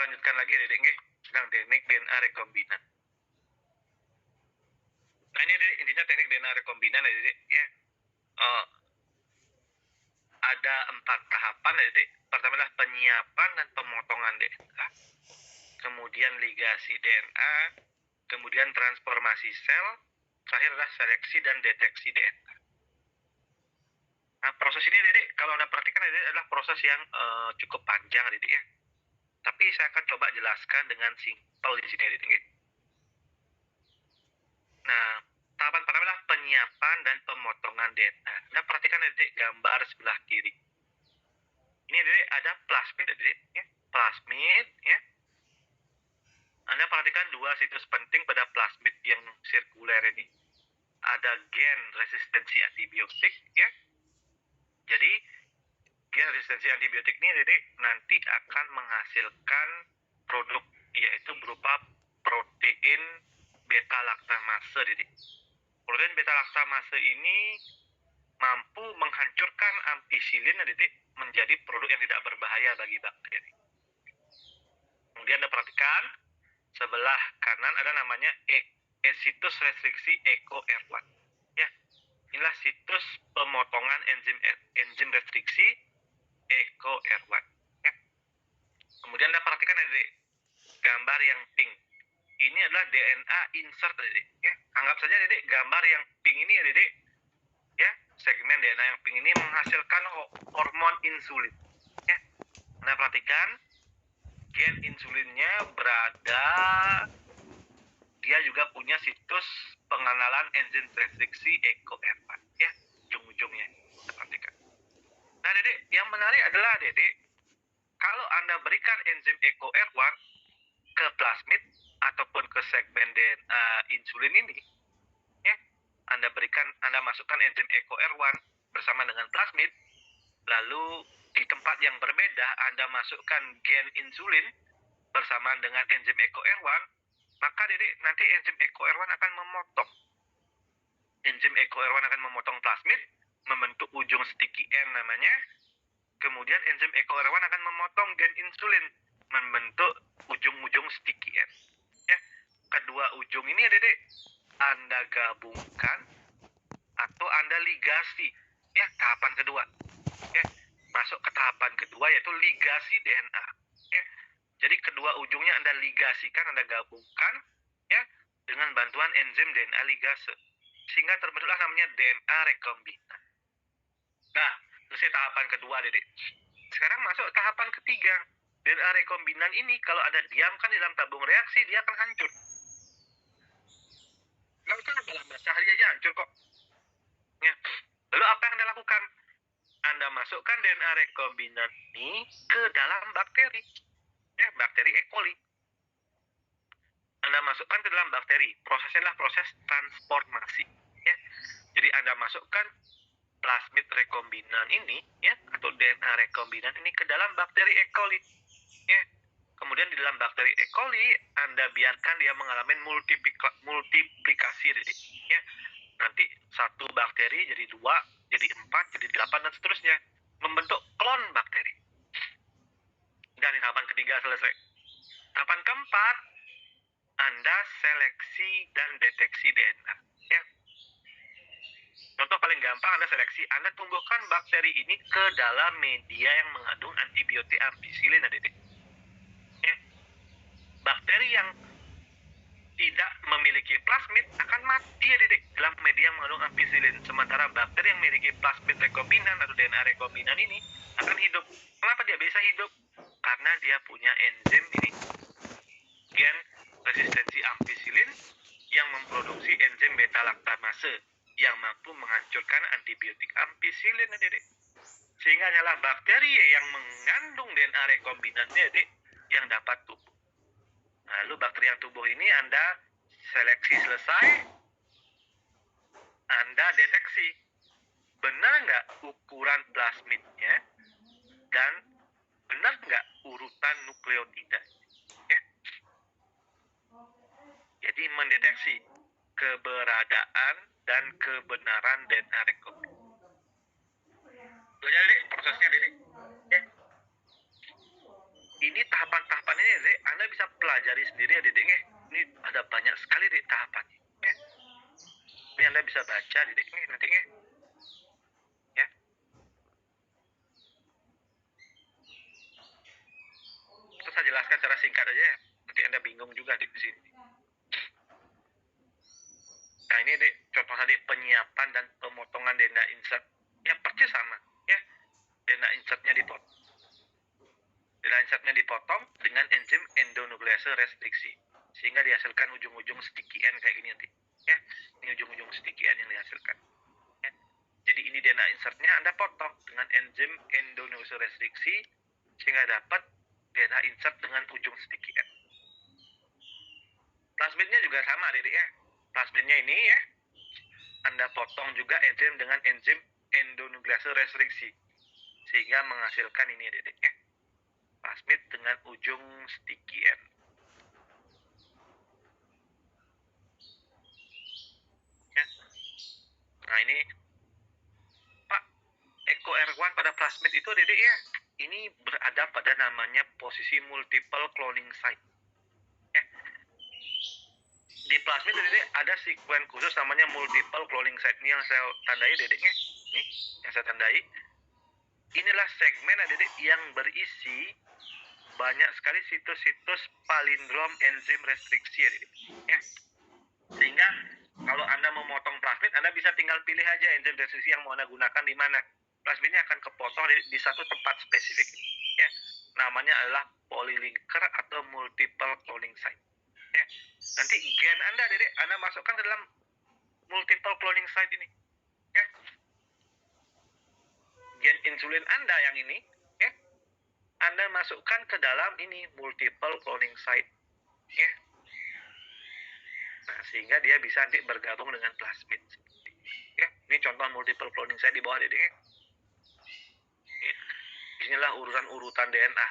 lanjutkan lagi Dedek nggih, sedang teknik DNA rekombinan. Nah ini Dedek, intinya teknik DNA rekombinan ya Dedek ya. Ada 4 tahapan ya Dedek. Pertama adalah penyiapan dan pemotongan DNA, kemudian ligasi DNA, kemudian transformasi sel, terakhir adalah seleksi dan deteksi DNA. Nah proses ini Dedek, kalau Anda perhatikan Dedek adalah proses yang cukup panjang Dedek ya. Tapi saya akan coba jelaskan dengan simpel di sini Dedek. Nah, tahapan pertama adalah penyiapan dan pemotongan DNA. Anda perhatikan Dedek gambar sebelah kiri. Ini Dedek ada plasmid Dedek ya. Plasmid ya. Anda perhatikan 2 situs penting pada plasmid yang sirkuler ini. Ada gen resistensi antibiotik ya. Jadi gen resistensi antibiotik ini Dedek nanti akan menghasilkan produk yaitu berupa protein beta laktamase Dedek. Protein beta laktamase ini mampu menghancurkan ampicillin Dedek menjadi produk yang tidak berbahaya bagi bakteri. Kemudian Anda perhatikan sebelah kanan ada namanya situs restriksi EcoR1 ya. Inilah situs pemotongan enzim restriksi EcoR1 ya. Kemudian Anda perhatikan Dedek gambar yang pink. Ini adalah DNA insert Dedek ya. Anggap saja Dedek gambar yang pink ini ya Dedek ya, segmen DNA yang pink ini menghasilkan hormon insulin ya. Anda perhatikan gen insulinnya berada, dia juga punya situs pengenalan enzim restriksi EcoR1 ya, ujung-ujungnya. Anda perhatikan. Nah Dedek, yang menarik adalah Dedek, kalau Anda berikan enzim EcoR1 ke plasmid ataupun ke segmen DNA insulin ini ya, Anda masukkan enzim EcoR1 bersama dengan plasmid, lalu di tempat yang berbeda Anda masukkan gen insulin bersama dengan enzim EcoR1, maka Dedek nanti enzim EcoR1 akan memotong. Enzim EcoR1 akan memotong plasmid, membentuk ujung sticky end namanya. Kemudian enzim EcoR1 akan memotong gen insulin, membentuk ujung-ujung sticky end. Ya, kedua ujung ini ya Dedek, Anda gabungkan atau Anda ligasi. Ya, tahapan kedua. Ya, masuk ke tahapan kedua yaitu ligasi DNA. Ya, jadi kedua ujungnya Anda ligasikan, Anda gabungkan ya dengan bantuan enzim DNA ligase, sehingga terbentuklah namanya DNA rekombinan. Nah, selesai tahapan kedua Dedek. Sekarang masuk tahapan ketiga. DNA rekombinan ini kalau Anda diamkan di dalam tabung reaksi, dia akan hancur. Nah, itu dalam sehari aja hancur kok. Ya. Lalu apa yang Anda lakukan? Anda masukkan DNA rekombinan ini ke dalam bakteri. Ya, bakteri E. coli. Anda masukkan ke dalam bakteri. Prosesnya adalah proses transformasi. Ya. Jadi Anda masukkan plasmid rekombinan ini ya, atau DNA rekombinan ini ke dalam bakteri E. coli. Ya. Kemudian di dalam bakteri E. coli Anda biarkan dia mengalami multiplikasi ya. Nanti satu bakteri jadi 2, jadi 4, jadi 8 dan seterusnya, membentuk klon bakteri. Dan tahapan ketiga selesai. Tahapan keempat, Anda seleksi dan deteksi DNA ya. Contoh paling gampang Anda seleksi, Anda tumbuhkan bakteri ini ke dalam media yang mengandung antibiotik ampicillin Dedek. Ya. Bakteri yang tidak memiliki plasmid akan mati ya Dedek dalam media yang mengandung ampicillin. Sementara bakteri yang memiliki plasmid rekombinan atau DNA rekombinan ini akan hidup. Kenapa dia bisa hidup? Karena dia punya enzim ini, gen resistensi ampicillin, yang memproduksi enzim beta laktamase yang mampu menghancurkan antibiotik ampicillin Dedek. Sehingga hanyalah bakteri yang mengandung DNA rekombinan Dedek yang dapat tumbuh. Lalu bakteri yang tumbuh ini Anda seleksi selesai, Anda deteksi benar nggak ukuran plasmidnya dan benar nggak urutan nukleotida. Ya. Jadi mendeteksi keberadaan dan kebenaran DNA rekombinan. Itu aja Dedek prosesnya Dedek. Ya. Ini tahapan-tahapan ini Dedek pelajari sendiri ya Dedek. Ini ada banyak sekali Dek tahapannya. Ini Anda bisa baca Dedek nanti ya. Terus saya jelaskan secara singkat aja ya. Nanti Anda bingung juga di sini. Nah ini Dek, contoh tadi penyiapan dan pemotongan DNA insert. Ya persis sama ya. DNA insertnya dipotong. DNA insertnya dipotong dengan enzim endonuklease restriksi. Sehingga dihasilkan ujung-ujung sticky end kayak gini nanti. Ya, ini ujung-ujung sticky end yang dihasilkan. Ya. Jadi ini DNA insertnya Anda potong dengan enzim endonuklease restriksi sehingga dapat DNA insert dengan ujung sticky end. Plasmidnya juga sama Dedek ya. Plasmidnya ini ya Anda potong juga enzim dengan enzim endonuklease restriksi sehingga menghasilkan ini Dedek ya. Plasmid dengan ujung sticky end. Ya. Nah ini Pak, EcoR1 pada plasmid itu Dedek ya, ini berada pada namanya posisi multiple cloning site. Ya. Di plasmid Dedek ada sekuen khusus namanya multiple cloning site. Ini yang saya tandai Dedeknya. Nih, yang saya tandai. Inilah segmen Dedek yang berisi banyak sekali situs-situs palindrom enzim restriksi ya Dedek. Ya. Sehingga kalau Anda memotong plasmid, Anda bisa tinggal pilih aja enzim restriksi yang mau Anda gunakan di mana. Plasmidnya akan kepotong di satu tempat spesifik. Ya. Namanya adalah polylinker atau multiple cloning site. Ya. Nanti gen Anda Dedek, Anda masukkan ke dalam multiple cloning site ini. Ya. Gen insulin Anda yang ini, ya, Anda masukkan ke dalam ini multiple cloning site. Ya. Nah, sehingga dia bisa nanti bergabung dengan plasmid. Ya, ini contoh multiple cloning site di bawah Dedek. Ya. Inilah urutan DNA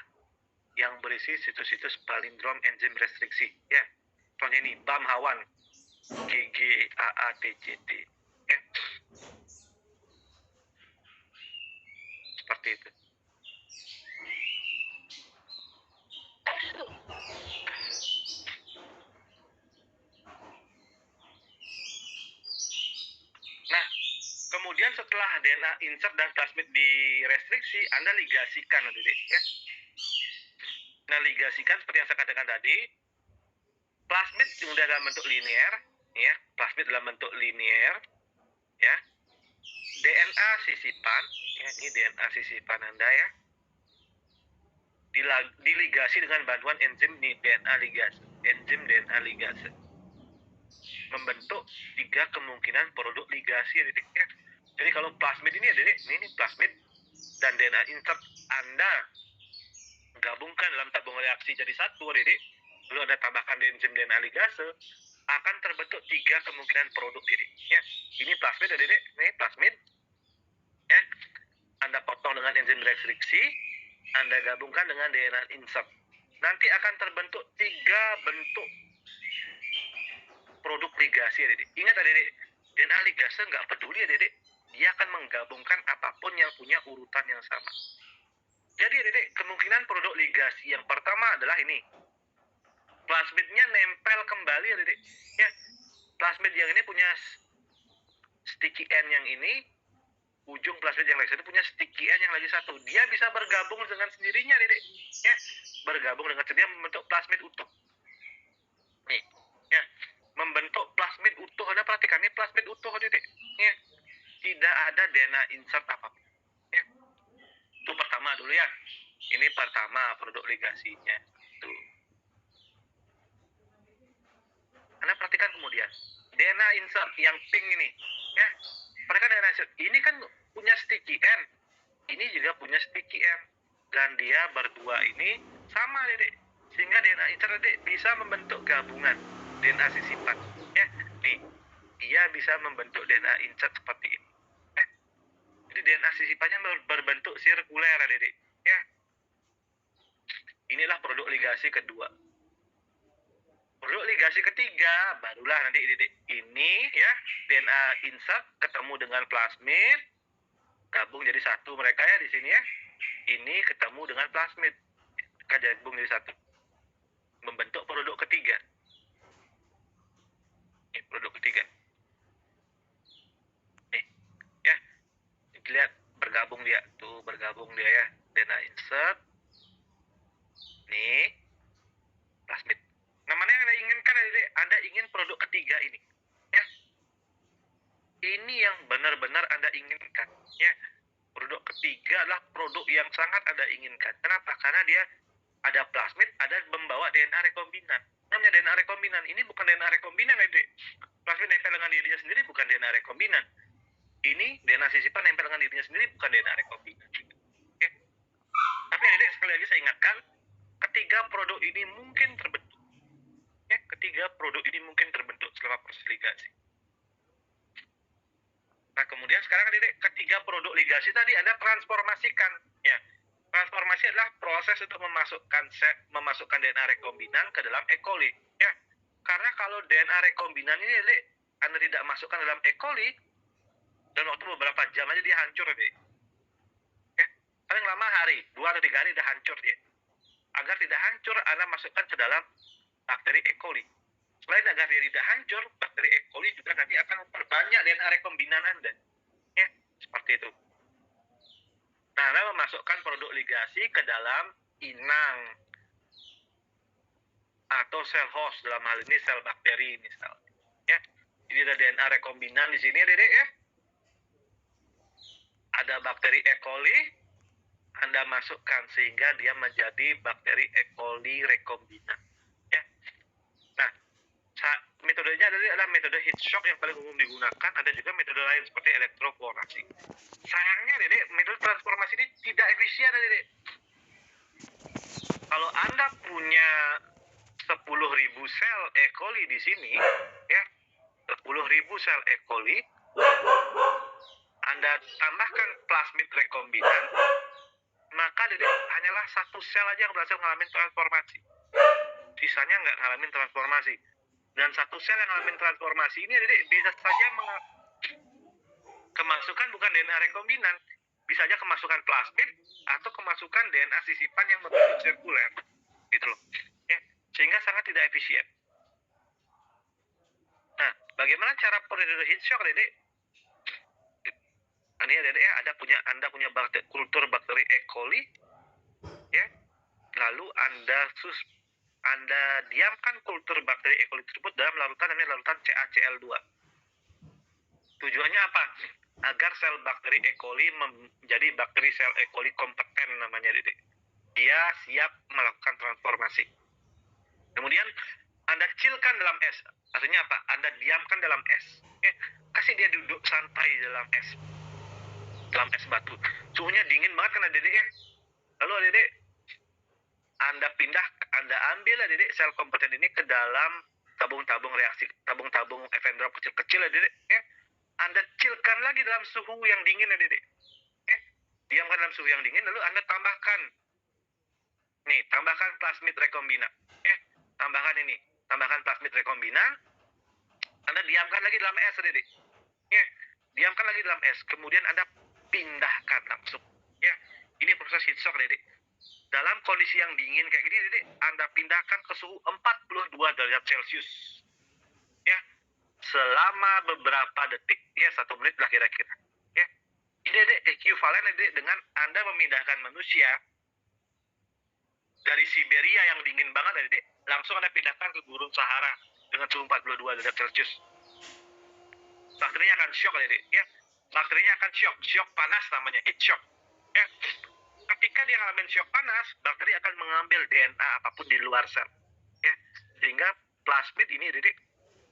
yang berisi situs-situs palindrom enzim restriksi. Ya. Contohnya ini BAM-HA1, GGAATJT. Ya. Seperti itu. Nah, kemudian setelah DNA insert dan plasmid direstriksi, Anda ligasikan Dedek. Ya. Nah, ligasikan seperti yang saya katakan tadi, plasmid sudah dalam bentuk linear, ya, plasmid dalam bentuk linear, ya. DNA sisipan, ya, ini DNA sisipan Anda ya, diligasi dengan bantuan enzim DNA ligase, enzim DNA ligase, membentuk 3 kemungkinan produk ligasi, Dedek. Ya. Jadi kalau plasmid ini, Dedek, ini plasmid dan DNA insert Anda gabungkan dalam tabung reaksi jadi satu, Dedek. Lalu Anda tambahkan enzim DNA ligase, akan terbentuk 3 kemungkinan produk, Dedek. Ya. Ini plasmid, Dedek. Ini plasmid. Ya. Anda potong dengan enzim restriksi, Anda gabungkan dengan DNA insert. Nanti akan terbentuk 3 bentuk produk ligasi, Dedek. Ingat Dedek, DNA ligase nggak peduli ya Dedek. Dia akan menggabungkan apapun yang punya urutan yang sama. Jadi Dedek, kemungkinan produk ligasi yang pertama adalah ini. Plasmidnya nempel kembali ya Dedek. Ya, plasmid yang ini punya sticky end yang ini, ujung plasmid yang lagi satu punya sticky end yang lagi satu. Dia bisa bergabung dengan sendirinya Dedek. Ya, bergabung dengan sendirinya membentuk plasmid utuh. Nih, ya, membentuk plasmid utuh. Anda perhatikan ini plasmid utuh Dedek. Ya, tidak ada DNA insert apapun. Ya. Itu pertama dulu ya. Ini pertama produk ligasinya. Tuh. Anda perhatikan kemudian DNA insert yang pink ini, ya. Perhatikan DNA insert. Ini kan punya sticky end. Ini juga punya sticky end. Dan dia berdua ini sama, Dedek. Sehingga DNA insert Dedek bisa membentuk gabungan DNA sisipan. Ya. Nih, dia bisa membentuk DNA insert seperti ini. Jadi DNA sisipannya berbentuk sirkuler, Dedek. Ya. Inilah produk ligasi kedua. Produk ligasi ketiga, barulah nanti Dedek. Ini ya, DNA insert ketemu dengan plasmid, gabung jadi satu mereka ya di sini ya. Ini ketemu dengan plasmid, mereka gabung jadi satu. Membentuk produk gabung dia ya. DNA insert. Nih, plasmid. Nah, mana yang Anda inginkan, adik-adik? Anda ingin produk ketiga ini. Ya. Ini yang benar-benar Anda inginkan. Ya. Produk ketiga adalah produk yang sangat Anda inginkan. Kenapa? Karena dia ada plasmid, ada membawa DNA rekombinan. Namanya DNA rekombinan. Ini bukan DNA rekombinan, adik. Plasmid nempel dengan dirinya sendiri bukan DNA rekombinan. Ini DNA sisipan nempel dengan dirinya sendiri bukan DNA rekombinan. Oke. Tapi adik, sekali lagi saya ingatkan, ketiga produk ini mungkin terbentuk. Ya, ketiga produk ini mungkin terbentuk selama proses ligasi. Nah, kemudian sekarang adik, ketiga produk ligasi tadi Anda transformasikan. Ya, transformasi adalah proses untuk memasukkan DNA rekombinan ke dalam E. coli. Ya, karena kalau DNA rekombinan ini adik, Anda tidak masukkan dalam E. coli, dan waktu beberapa jam aja dia hancur, adik. Ya, paling lama hari, 2 atau 3 hari udah hancur dia. Agar tidak hancur, Anda masukkan ke dalam bakteri E. coli. Selain agar dia tidak hancur, bakteri E. coli juga nanti akan memperbanyak DNA rekombinan Anda. Ya, seperti itu. Nah, Anda memasukkan produk ligasi ke dalam inang atau sel host, dalam hal ini sel bakteri misalnya. Ya, jadi ada DNA rekombinan di sini, Dedek ya. Ada bakteri E. coli, Anda masukkan sehingga dia menjadi bakteri E. coli rekombinan. Ya. Nah, metodenya adalah metode heat shock yang paling umum digunakan. Ada juga metode lain seperti elektroforasi. Sayangnya, Dedek, metode transformasi ini tidak efisien, Dedek. Kalau Anda punya 10.000 sel E. coli di sini, ya, 10.000 sel E. coli, Anda tambahkan plasmid rekombinan, maka hanyalah 1 sel aja yang berhasil mengalami transformasi. Sisanya nggak ngalamin transformasi. Dan 1 sel yang ngalamin transformasi ini bisa saja kemasukan bukan DNA rekombinan, bisa aja kemasukan plasmid atau kemasukan DNA sisipan yang berbentuk sirkuler, gitu loh. Ya, sehingga sangat tidak efisien. Nah, bagaimana cara prosedur heat shock, Dedek? Ini ya, Dedek ya, Anda punya kultur bakteri E. coli, ya. Lalu Anda diamkan kultur bakteri E. coli tersebut dalam larutan namanya larutan CaCl2. Tujuannya apa? Agar sel bakteri E. coli menjadi bakteri sel E. coli kompeten namanya, Dedek. Dia siap melakukan transformasi. Kemudian Anda kecilkan dalam es. Artinya apa? Anda diamkan dalam es. Kasih dia duduk santai dalam es. Dalam es batu. Suhunya dingin banget kan, Dedek ya. Lalu Dedek, Anda ambil Dedek sel kompeten ini ke dalam tabung-tabung reaksi, tabung-tabung Evendrop kecil-kecil, Dedek ya. Anda kecilkan lagi dalam suhu yang dingin, Dedek. Diamkan dalam suhu yang dingin, lalu Anda tambahkan plasmid rekombinan. Tambahkan plasmid rekombinan. Anda diamkan lagi dalam es, Dedek. Diamkan lagi dalam es. Kemudian Anda pindahkan langsung. Ya, ini proses heat shock, Dedek. Dalam kondisi yang dingin kayak gini, Dedek, Anda pindahkan ke suhu 42 derajat Celcius. Ya, selama beberapa detik. Ya, 1 menit lah kira-kira. Ya, ini Dedek equivalent, Dedek, dengan Anda memindahkan manusia dari Siberia yang dingin banget, Dedek, langsung Anda pindahkan ke gurun Sahara dengan suhu 42 derajat Celcius. Bakterinya akan shock, Dedek. Ya, bakterinya akan shock panas namanya, heat shock. Ya, ketika dia ngalamin shock panas, bakteri akan mengambil DNA apapun di luar sel. Ya, sehingga plasmid ini, Dedek,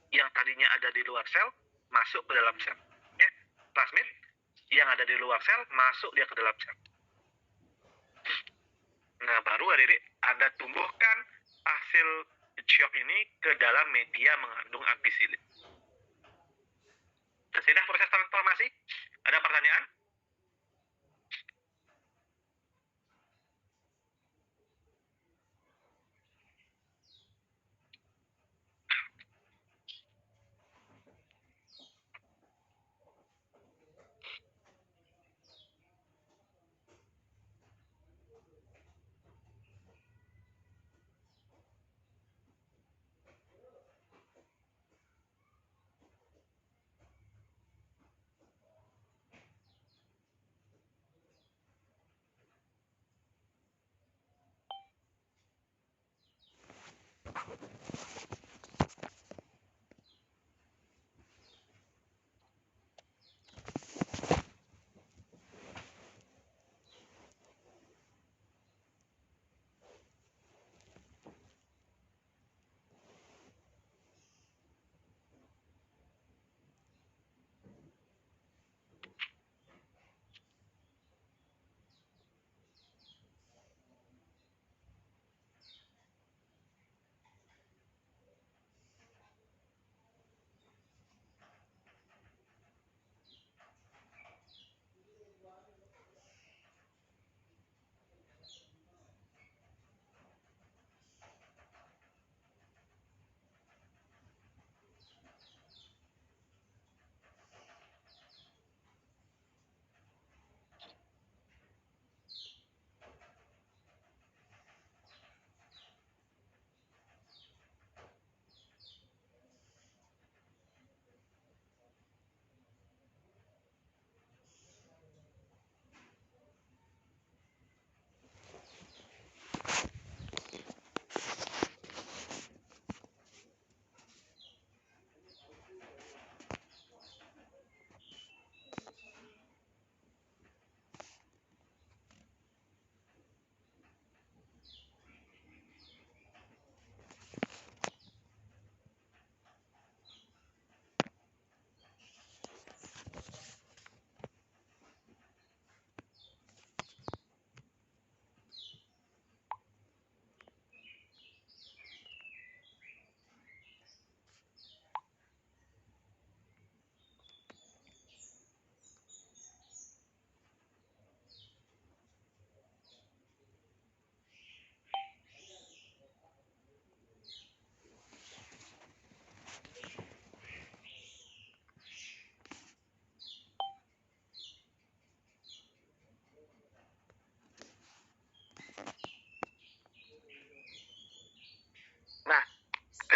yang tadinya ada di luar sel masuk ke dalam sel. Ya, plasmid yang ada di luar sel masuk dia ke dalam sel. Nah, baru Dedek, Anda tumbuhkan hasil shock ini ke dalam media mengandung ampicillin. Sudah proses transformasi? Ada pertanyaan?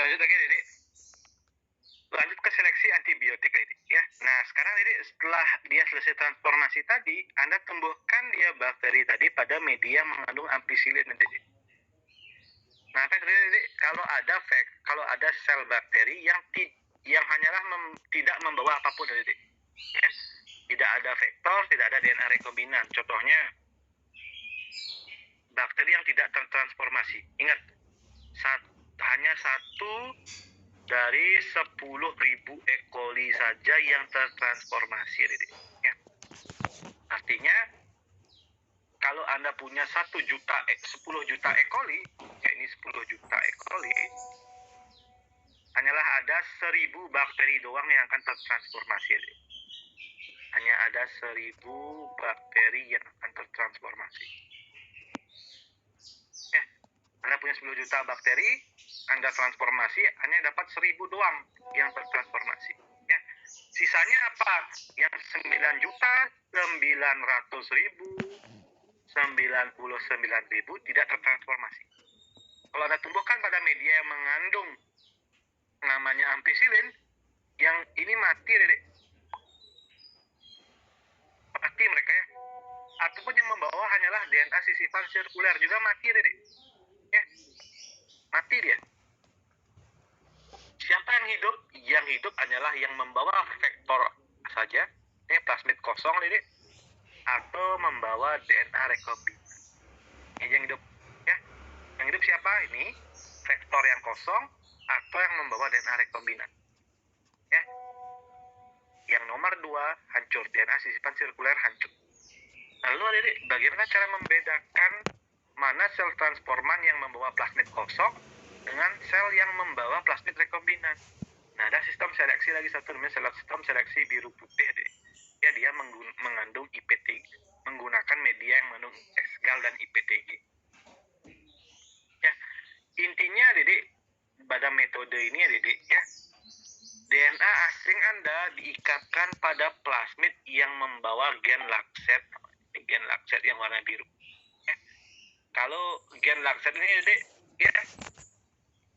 lanjut lagi Dede. Lanjut ke seleksi antibiotik Dede ya. Nah sekarang Dede setelah dia selesai transformasi tadi, Anda tumbuhkan dia bakteri tadi pada media mengandung ampicillin Dede. Nah apa Dede? Kalau ada sel bakteri yang hanyalah tidak membawa apapun Dede. Ya. Tidak ada vektor, tidak ada DNA rekombinan. Contohnya bakteri yang tidak tertransformasi. Ingat, hanya satu dari 10.000 E. coli saja yang tertransformasi. Ya. Artinya, kalau Anda punya 10 juta E. coli, ya ini 10 juta E. coli, hanyalah ada 1.000 bakteri doang yang akan tertransformasi. Hanya ada 1.000 bakteri yang akan tertransformasi. Ya, Anda punya 10 juta bakteri, Anda transformasi, hanya dapat 1.000 doang yang tertransformasi. Ya. Sisanya apa? Yang 9.900.000 tidak tertransformasi. Kalau Anda tumbuhkan pada media yang mengandung namanya ampicillin, yang ini mati, Dede. Mati mereka ya. Ataupun yang membawa hanyalah DNA sisipan sirkuler juga mati, Dede. Ya. Mati dia. Siapa yang hidup? Yang hidup hanyalah yang membawa vektor saja, ini plasmid kosong, Dede, atau membawa DNA rekombinan. Ini yang hidup, ya. Yang hidup siapa? Ini vektor yang kosong atau yang membawa DNA rekombinan. Ya. Yang nomor 2 hancur, DNA sisipan sirkuler hancur. Lalu Dede, bagaimana cara membedakan mana sel transforman yang membawa plasmid kosong dengan sel yang membawa plasmid rekombinan? Nah, ada sistem seleksi lagi satu namanya sistem seleksi biru putih deh. Ya, dia mengandung IPTG, menggunakan media yang mengandung X-gal dan IPTG. Ya, intinya Dede, pada metode ini ya Dede, ya, DNA asing Anda diikatkan pada plasmid yang membawa gen lakset yang warna biru. Ya. Kalau gen lakset ini Dede, ya,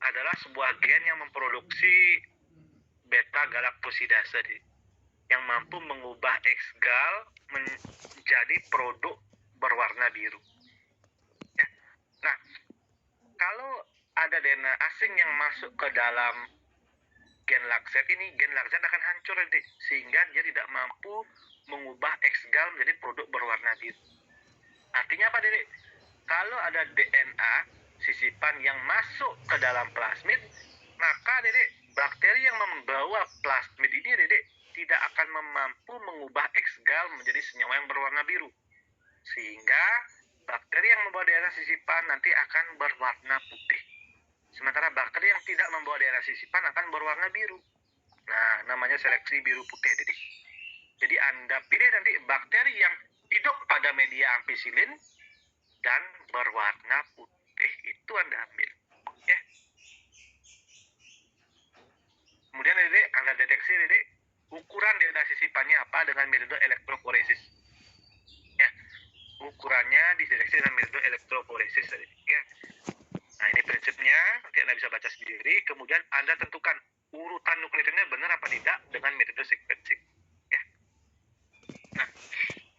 adalah sebuah gen yang memproduksi beta galaktosidase yang mampu mengubah X-gal menjadi produk berwarna biru. Ya. Nah, kalau ada DNA asing yang masuk ke dalam gen lakset ini, gen lakset akan hancur sehingga dia tidak mampu mengubah X-gal menjadi produk berwarna biru. Artinya apa, Dede? Kalau ada DNA sisipan yang masuk ke dalam plasmid, maka Dede, bakteri yang membawa plasmid ini Dede tidak akan mampu mengubah X-gal menjadi senyawa yang berwarna biru. Sehingga bakteri yang membawa DNA sisipan nanti akan berwarna putih. Sementara bakteri yang tidak membawa DNA sisipan akan berwarna biru. Nah, namanya seleksi biru putih, Dede. Jadi Anda pilih nanti bakteri yang hidup pada media ampicillin dan berwarna putih. Itu Anda ambil. Ya. Kemudian Dede, Anda deteksi Dede, ukuran DNA sisipannya apa dengan metode elektroforesis. Ya. Ukurannya dideteksi dengan metode elektroforesis. Ya. Nah, ini prinsipnya, nanti Anda bisa baca sendiri. Kemudian Anda tentukan urutan nukleotidernya benar apa tidak dengan metode sequencing. Ya. Nah,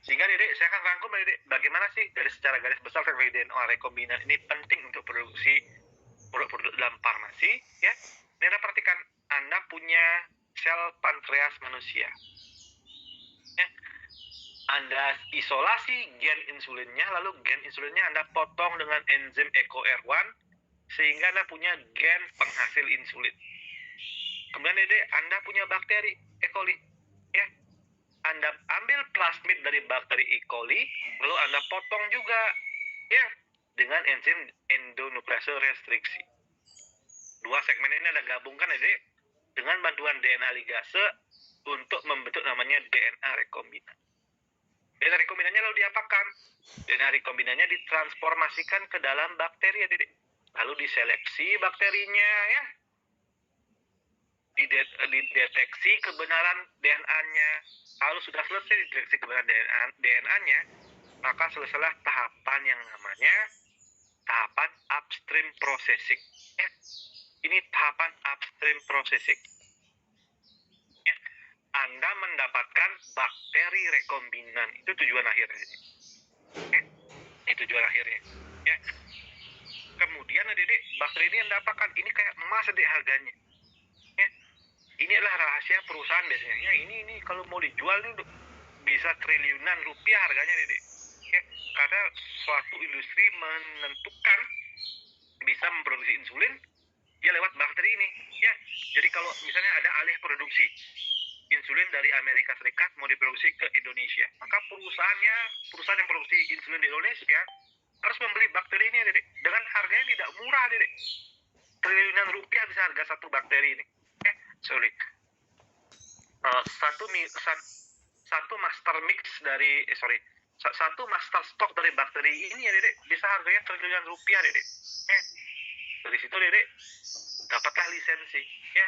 sehingga Dede, saya akan rangkum Dede, bagaimana sih dari secara garis besar DNA rekombinan ini penting untuk produksi produk-produk dalam farmasi. Ya. Ini Anda perhatikan, Anda punya sel pankreas manusia. Ya. Anda isolasi gen insulinnya, lalu gen insulinnya Anda potong dengan enzim EcoR1, sehingga Anda punya gen penghasil insulin. Kemudian Dede, Anda punya bakteri E. coli. Ya. Anda ambil plasmid dari bakteri E. coli, lalu Anda potong juga ya dengan enzim endonuklease restriksi. Dua segmen ini Anda gabungkan Dede dengan bantuan DNA ligase untuk membentuk namanya DNA rekombinan. DNA rekombinannya lalu diapakan? DNA rekombinannya ditransformasikan ke dalam bakteri ya Dede. Lalu diseleksi bakterinya ya. Dideteksi kebenaran DNA-nya. Kalau sudah selesai dideteksi kebenaran DNA-nya, maka selesailah tahapan yang namanya tahapan upstream processing. Ya. Ini tahap tahapan upstream processing. Ya, Anda mendapatkan bakteri rekombinan, itu tujuan akhirnya. Ya, itu tujuan akhirnya. Ya. Kemudian adik-adik, bakteri ini yang dapatkan, ini kayak emas adik harganya. Ya. Ini adalah rahasia perusahaan biasanya. Ya, ini kalau mau dijual nih bisa triliunan rupiah harganya adik-adik. Ya, karena suatu industri menentukan bisa memproduksi insulin ya lewat bakteri ini. Ya, jadi kalau misalnya ada alih produksi insulin dari Amerika Serikat mau diproduksi ke Indonesia, maka perusahaan yang produksi insulin di Indonesia harus membeli bakteri ini adik, dengan harganya tidak murah adik. Triliunan rupiah bisa harga satu bakteri ini. Ya, sulit. Satu master mix dari satu master stock dari bakteri ini ya Dede bisa harganya triliunan rupiah Dede. Ya. Dari situ Dede dapatlah lisensi. Ya.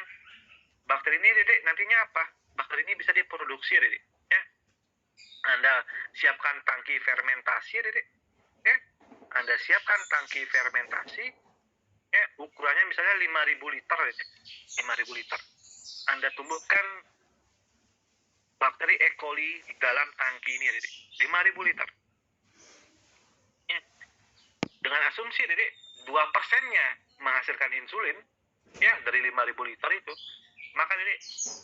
Bakteri ini Dede nantinya apa? Bakteri ini bisa diproduksi ya Dede. Ya. Anda siapkan tangki fermentasi ya Dede. Ya. Anda siapkan tangki fermentasi. Ya, ukurannya misalnya 5.000 liter Dede. 5.000 liter. Anda tumbuhkan bakteri E. coli di dalam tangki ini, Dede. 5.000 liter. Ya. Dengan asumsi, Dede, 2%-nya menghasilkan insulin, ya, dari 5.000 liter itu, maka, Dede,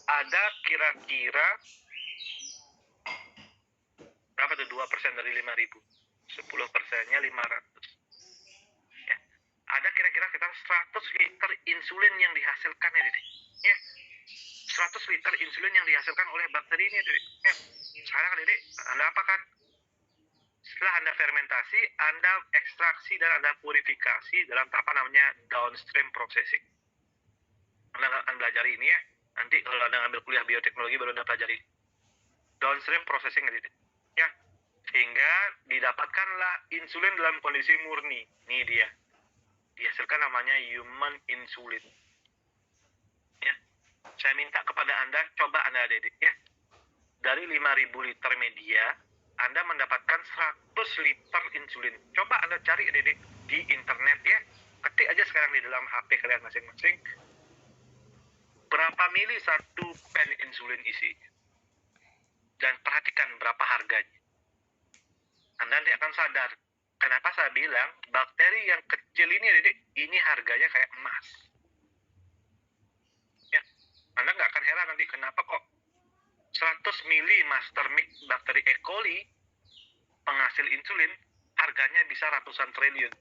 ada kira-kira, berapa tuh 2% dari 5.000? 10%-nya 500. Ya. Ada kira-kira sekitar 100 liter insulin yang dihasilkan, ya, Dede. Ya. 100 liter insulin yang dihasilkan oleh bakteri ini, Dede. Ya. Sekarang, Dede, Anda apakan? Setelah Anda fermentasi, Anda ekstraksi dan Anda purifikasi dalam tahapan namanya downstream processing. Anda akan belajar ini ya. Nanti kalau Anda ngambil kuliah bioteknologi baru Anda pelajari. Downstream processing, Dede. Ya. Sehingga didapatkanlah insulin dalam kondisi murni. Ini dia. Dihasilkan namanya human insulin. Ya. Saya minta kepada Anda, coba Anda Dede ya. Dari 5.000 liter media, Anda mendapatkan 100 liter insulin. Coba Anda cari Dede di internet ya. Ketik aja sekarang di dalam HP kalian masing-masing. Berapa mili satu pen insulin isi? Dan perhatikan berapa harganya. Anda nanti akan sadar. Kenapa saya bilang bakteri yang kecil ini Dede, ini harganya kayak emas. Ya, Anda nggak akan heran nanti kenapa kok 100 mili master mix bakteri E. coli penghasil insulin harganya bisa ratusan triliun.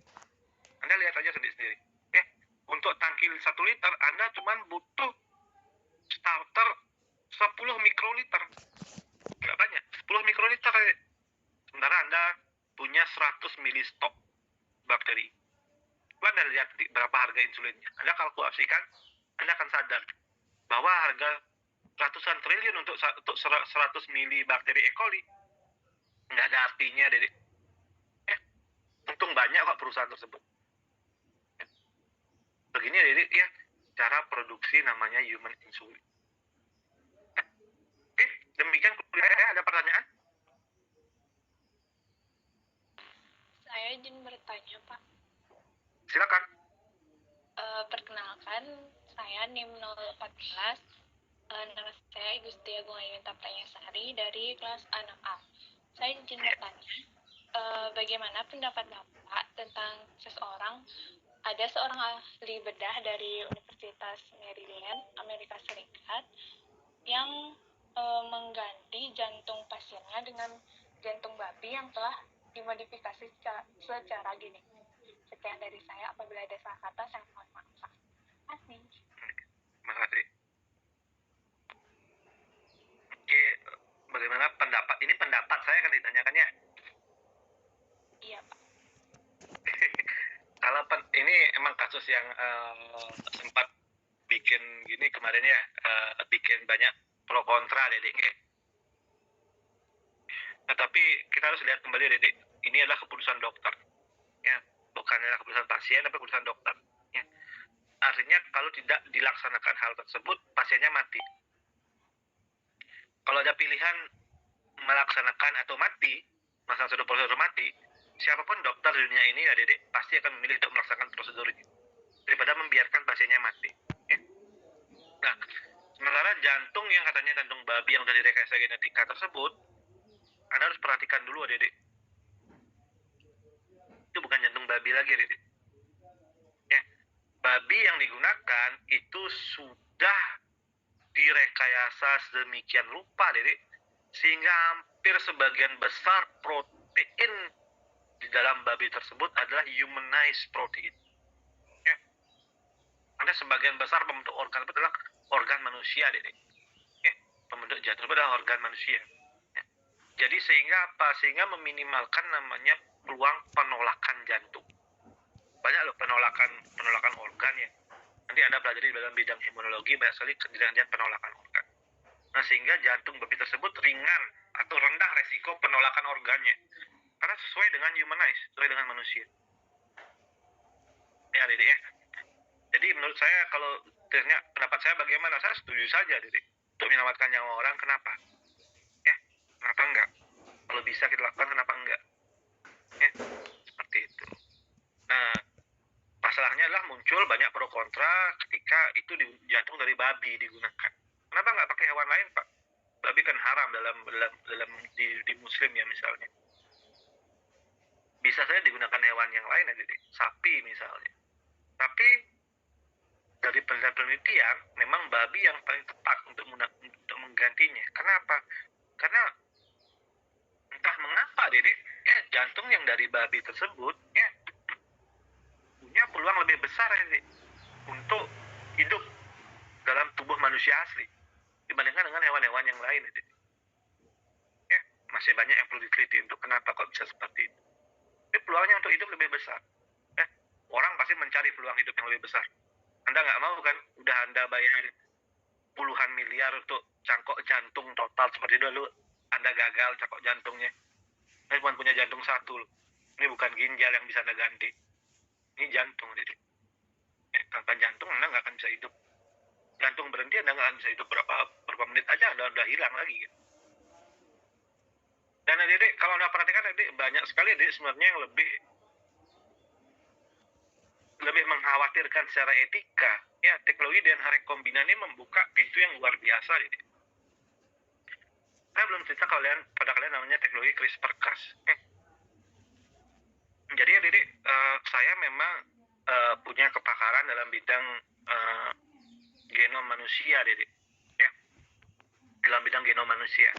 Anda lihat aja sendiri. Ya, untuk tangki 1 liter Anda cuma butuh starter 10 mikroliter. Nggak banyak, 10 mikroliter. Sementara Anda punya 100 mili stok bakteri. Anda lihat berapa harga insulinnya. Anda kalkulasikan, Anda akan sadar bahwa harga ratusan triliun untuk 100 mili bakteri E. coli nggak ada artinya, Dede. Untung banyak kok perusahaan tersebut. Begini ya, Dede, ya, cara produksi namanya human insulin. Oke, demikian kuliah. Ada pertanyaan? Saya izin bertanya, Pak. Silakan. Perkenalkan, saya NIM 014. Nama saya Gusti Agung Ayunta Prayasari dari kelas 6A. Saya izin bertanya, bagaimana pendapat Bapak tentang ada seorang ahli bedah dari Universitas Maryland, Amerika Serikat, yang mengganti jantung pasiennya dengan jantung babi yang telah dimodifikasi secara genetik. Sekian dari saya. Apabila ada salah kata, saya mohon maaf. Terima kasih. Terima kasih. Oke, bagaimana pendapat? Ini pendapat saya kan ditanyakan ya? Iya, Pak. Kalau ini emang kasus yang sempat bikin gini kemarin ya, bikin banyak pro kontra, Dedek. Nah, tapi kita harus lihat kembali, Dedek. Ini adalah keputusan dokter, ya, bukan adalah keputusan pasien, tapi keputusan dokter. Ya. Artinya kalau tidak dilaksanakan hal tersebut, pasiennya mati. Kalau ada pilihan melaksanakan atau mati, melaksanakan prosedur mati, siapapun dokter di dunia ini ya Dedek pasti akan memilih untuk melaksanakan prosedur ini daripada membiarkan pasiennya mati. Nah, sementara jantung yang katanya jantung babi yang dari rekayasa genetika tersebut, Anda harus perhatikan dulu, adik-adik. Itu bukan jantung babi lagi, adik-adik. Ya, babi yang digunakan itu sudah direkayasa sedemikian rupa, adik-adik, sehingga hampir sebagian besar protein di dalam babi tersebut adalah humanized protein. Ya. Karena sebagian besar pembentuk organ itu adalah organ manusia, adik-adik. Ya. Pembentuk jantung itu adalah organ manusia. Ya. Jadi sehingga apa? Sehingga meminimalkan namanya peluang penolakan jantung. Banyak loh penolakan organ ya. Nanti Anda pelajari dalam bidang imunologi banyak sekali kejadian penolakan organ. Nah, sehingga jantung babi tersebut ringan atau rendah resiko penolakan organnya. Karena sesuai dengan humanized, sesuai dengan manusia. Ya, Dede ya. Jadi menurut saya kalau tanya pendapat saya bagaimana? Saya setuju saja, Dede. Untuk menyelamatkan nyawa orang, kenapa? Ya, kenapa enggak? Kalau bisa kita lakukan, kenapa enggak? Ya, seperti itu. Nah, masalahnya adalah muncul banyak pro kontra ketika itu jantung dari babi digunakan. Kenapa nggak pakai hewan lain, Pak? Babi kan haram dalam di Muslim ya misalnya. Bisa saja digunakan hewan yang lain ya, sapi misalnya. Tapi dari penelitian memang babi yang paling tepat untuk menggantinya. Kenapa? Karena entah mengapa, Dedek, ya jantung yang dari babi tersebut ya punya peluang lebih besar, Dedek, untuk hidup dalam tubuh manusia asli dibandingkan dengan hewan-hewan yang lain, Dedek. Ya, masih banyak yang perlu diteliti untuk kenapa kok bisa seperti itu. Tapi peluangnya untuk hidup lebih besar. Orang pasti mencari peluang hidup yang lebih besar. Anda nggak mau kan? Udah Anda bayar puluhan miliar untuk cangkok jantung total seperti itu, lalu Anda gagal cangkok jantungnya. Anda cuma punya jantung satu. Ini bukan ginjal yang bisa Anda ganti. Ini jantung, jadi. Tanpa jantung Anda nggak akan bisa hidup. Jantung berhenti Anda nggak akan bisa hidup berapa menit aja Anda udah hilang lagi. Gitu. Dan adik-adik, kalau Anda perhatikan, adik banyak sekali adik sebenarnya yang lebih mengkhawatirkan secara etika. Ya, teknologi DNA rekombinan ini membuka pintu yang luar biasa. Jadi. Saya belum cerita pada kalian namanya teknologi CRISPR-Cas. Jadi ya, Dede, saya memang punya kepakaran dalam bidang genom manusia, Dede. Ya, dalam bidang genom manusia.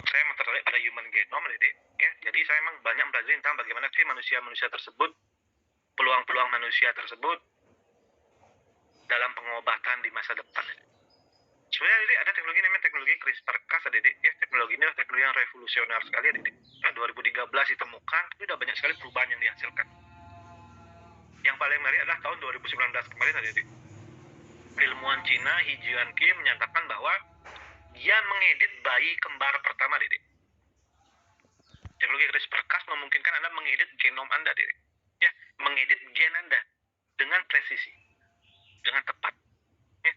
Saya tertarik pada human genome, Dede. Ya, jadi saya memang banyak belajar tentang bagaimana sih manusia-manusia tersebut, peluang-peluang manusia tersebut dalam pengobatan di masa depan. Sebenarnya Dede, ada teknologi namanya teknologi CRISPR-Cas, Dede. Ya, teknologi ini adalah teknologi yang revolusioner sekali, Dede. Nah, 2013 ditemukan, tapi sudah banyak sekali perubahan yang dihasilkan. Yang paling menarik adalah tahun 2019 kemarin, Dede. Ilmuwan Cina He Jiankui menyatakan bahwa dia mengedit bayi kembar pertama, Dede. Teknologi CRISPR-Cas memungkinkan Anda mengedit genom Anda, Dede. Ya, mengedit gen Anda dengan presisi, dengan tepat. Ya.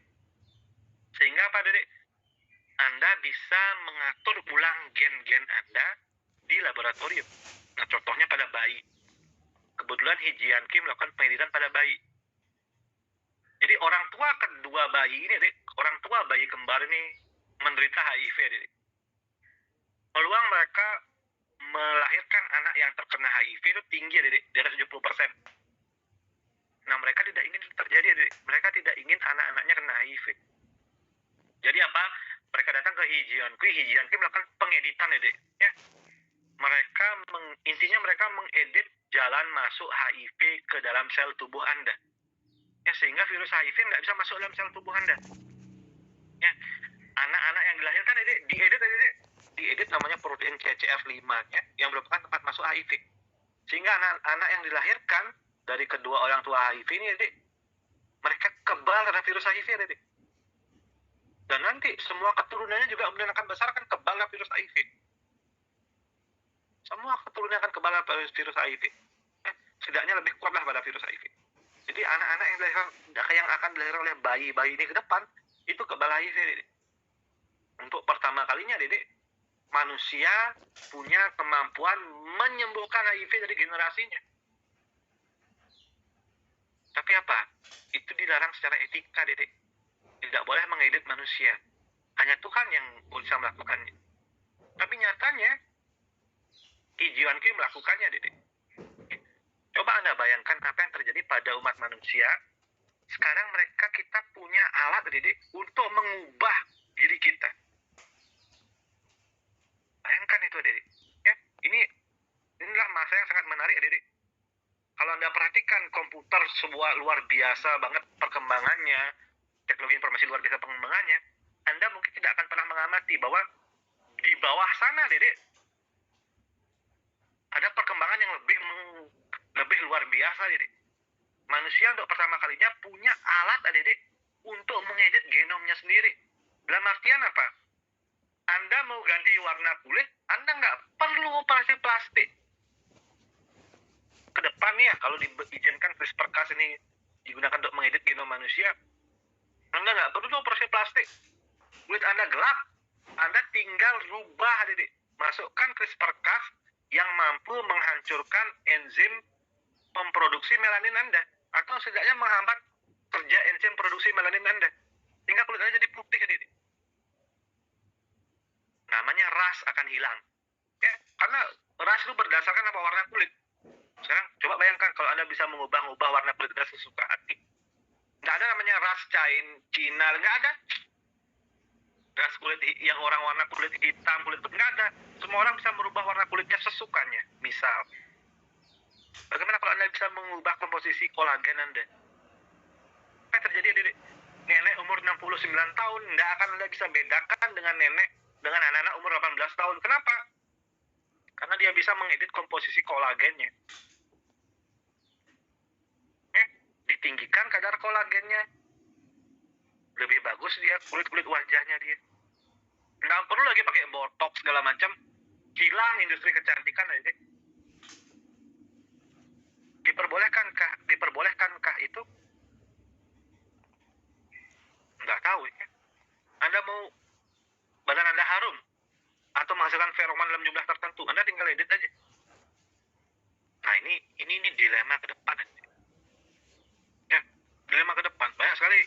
Sehingga apa, Dede? Anda bisa mengatur ulang gen-gen Anda di laboratorium. Nah, contohnya pada bayi. Kebetulan He Jiankui melakukan pengeditan pada bayi. Jadi orang tua kedua bayi ini, Dede, orang tua bayi kembar ini menderita HIV, Dede. Peluang mereka melahirkan anak yang terkena HIV itu tinggi, Dede, di atas 70%. Nah, mereka tidak ingin itu terjadi, Dede. Mereka tidak ingin anak-anaknya kena HIV. Jadi apa? Mereka datang ke He Jiankui melakukan pengeditan, Dede. Ya. Intinya mereka mengedit jalan masuk HIV ke dalam sel tubuh Anda. Ya, sehingga virus HIV nggak bisa masuk dalam sel tubuh Anda. Ya. Anak-anak yang dilahirkan, Dede, diedit namanya protein CCF5 ya, yang merupakan tempat masuk HIV. Sehingga anak-anak yang dilahirkan dari kedua orang tua HIV ini, Dede, mereka kebal terhadap virus HIV, Dede. Dan nanti semua keturunannya juga kemudian akan besar akan kebal terhadap virus HIV. Semua keturunannya akan kebal terhadap virus HIV. Setidaknya lebih kuatlah pada virus HIV. Jadi anak-anak yang akan dilahirkan oleh bayi-bayi ini ke depan itu kebal HIV, Dede. Untuk pertama kalinya, Dede, manusia punya kemampuan menyembuhkan HIV dari generasinya. Tapi apa? Itu dilarang secara etika, Dedek. Tidak boleh mengedit manusia. Hanya Tuhan yang bisa melakukannya. Tapi nyatanya, Kijiwan Kim melakukannya, Dedek. Coba Anda bayangkan apa yang terjadi pada umat manusia. Sekarang kita punya alat, Dedek, untuk mengubah diri kita. Bayangkan itu, Dedek. Ya, inilah masa yang sangat menarik, Dedek. Kalau Anda perhatikan komputer sebuah luar biasa banget perkembangannya, teknologi informasi luar biasa pengembangannya, Anda mungkin tidak akan pernah mengamati bahwa di bawah sana, Dedek, ada perkembangan yang lebih luar biasa, Dedek. Manusia untuk pertama kalinya punya alat, Dedek, untuk mengedit genomnya sendiri. Dalam artian apa? Anda mau ganti warna kulit, Anda nggak perlu operasi plastik. Ke depan ya, kalau diizinkan CRISPR-Cas ini digunakan untuk mengedit genom manusia, Anda nggak perlu operasi plastik. Kulit Anda gelap, Anda tinggal rubah, Dedek. Masukkan CRISPR-Cas yang mampu menghancurkan enzim memproduksi melanin Anda, atau setidaknya menghambat kerja enzim produksi melanin Anda, sehingga kulit Anda jadi putih, Dedek. Namanya ras akan hilang. Ya, karena ras itu berdasarkan apa? Warna kulit. Sekarang coba bayangkan kalau Anda bisa mengubah-ubah warna kulit Anda sesuka hati. Nggak ada namanya ras Cina, nggak ada. Ras kulit yang orang warna kulit hitam, kulit putih, nggak ada. Semua orang bisa merubah warna kulitnya sesukanya. Misal, bagaimana kalau Anda bisa mengubah komposisi kolagen Anda? Apa yang terjadi, Dedek? Nenek umur 69 tahun, nggak akan Anda bisa bedakan dengan anak-anak umur 18 tahun. Kenapa? Karena dia bisa mengedit komposisi kolagennya. Ditinggikan kadar kolagennya. Lebih bagus dia, kulit wajahnya dia. Nggak perlu lagi pakai botox segala macam. Hilang industri kecantikan, Dedek. Diperbolehkankah itu? Nggak tahu ya. Anda mau badan Anda harum atau menghasilkan feroman dalam jumlah tertentu, Anda tinggal edit aja. Nah, ini dilema ke depan. Ya, dilema ke depan. Banyak sekali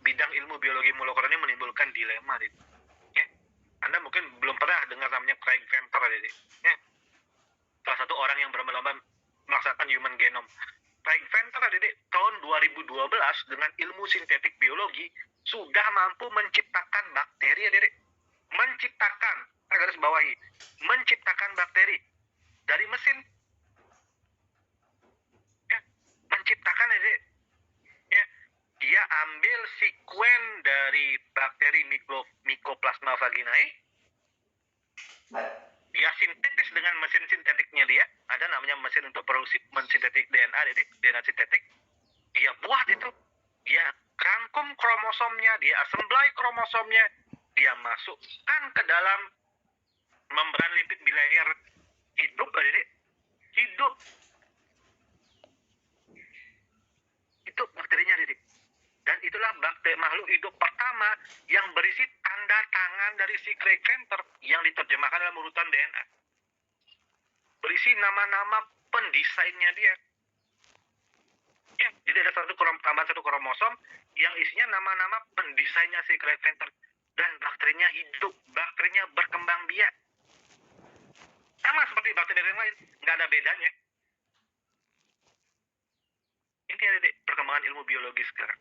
bidang ilmu biologi molekuler ini menimbulkan dilema, Dedek. Ya, Anda mungkin belum pernah dengar namanya Craig Venter, Dedek. Ya, salah satu orang yang berlomba-lomba melaksanakan human genome. Craig Venter, Dedek, tahun 2012 dengan ilmu sintetik biologi sudah mampu menciptakan bakteri, Dedek. Menciptakan, saya garis bawahi, menciptakan bakteri dari mesin. Ya, menciptakan, Dedek. Ya, dia ambil sekuen dari bakteri Mycoplasma vaginae, dia sintetis dengan mesin sintetiknya dia. Ada namanya mesin untuk produksi mensintetik DNA, Dedek, DNA sintetik. Dia buat itu, dia rangkum kromosomnya, dia assembly kromosomnya, dia masukkan ke dalam membran lipid bilayer hidup, Dedek. Hidup. Itu bakterinya, Dedek. Dan itulah makhluk hidup pertama yang berisi tanda tangan dari si Craig Venter yang diterjemahkan dalam urutan DNA. Berisi nama-nama pendesainnya dia. Ya, jadi ada tambahan satu kromosom yang isinya nama-nama pendesainnya si Craig Venter. Dan bakterinya hidup, bakterinya berkembang biak. Sama seperti bakteri yang lain, nggak ada bedanya. Ini, Dedek, perkembangan ilmu biologi sekarang.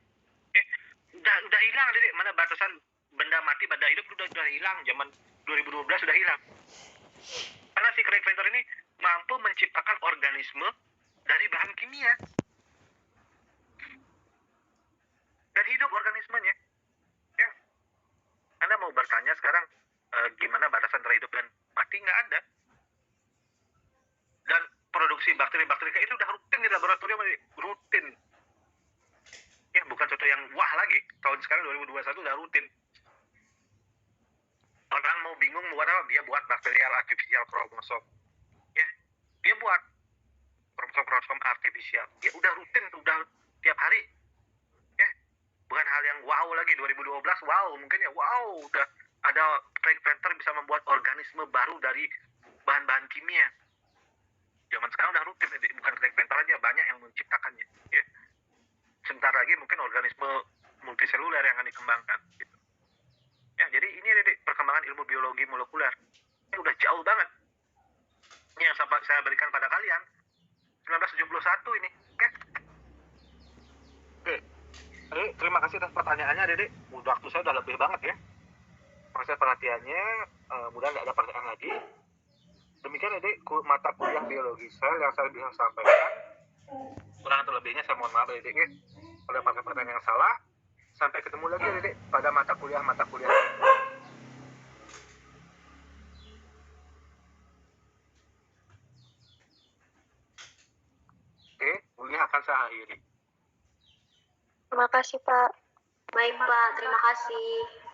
Udah hilang, Dedek, mana batasan benda mati pada hidup udah hilang. Zaman 2012 sudah hilang. Karena si Craig Venter ini mampu menciptakan organisme dari bahan kimia. Dan hidup organismenya. Ya. Anda mau bertanya sekarang gimana batasan antara hidup dan mati? Nggak ada. Dan produksi bakteri-bakteri kayak itu udah rutin di laboratorium, rutin. Ya, bukan sesuatu yang wah lagi. Tahun sekarang 2021 udah rutin. Orang mau bingung buat apa? Dia buat bakterial artificial kromosom. Ya, dia buat kromosom artificial. Ya udah rutin, udah tiap hari. Ya, bukan hal yang wow lagi. 2012 wow, mungkin ya wow, udah ada Craig Venter bisa membuat organisme baru dari bahan-bahan kimia. Zaman sekarang udah rutin, bukan Craig Venter aja, banyak yang menciptakannya. Ya. sebentar lagi mungkin organisme multiseluler yang akan dikembangkan. Gitu. Ya, jadi ini Dek, perkembangan ilmu biologi molekuler. Ini udah jauh banget. Ini yang saya berikan pada kalian 1971 ini. Oke. Oke. Dek, terima kasih atas pertanyaannya, Dek. Waktu saya udah lebih banget ya. Proses perhatiannya, mudah nggak ada pertanyaan lagi. Demikian ya, Dek, mata kuliah biologi sel yang saya bisa sampaikan. Kurang atau lebihnya saya mohon maaf ya, Dek. Kalau ada pertanyaan yang salah, sampai ketemu lagi ya, Dek, pada mata kuliah. Oke, kuliah akan saya akhiri. Terima kasih, Pak. Baik, Pak. Terima kasih.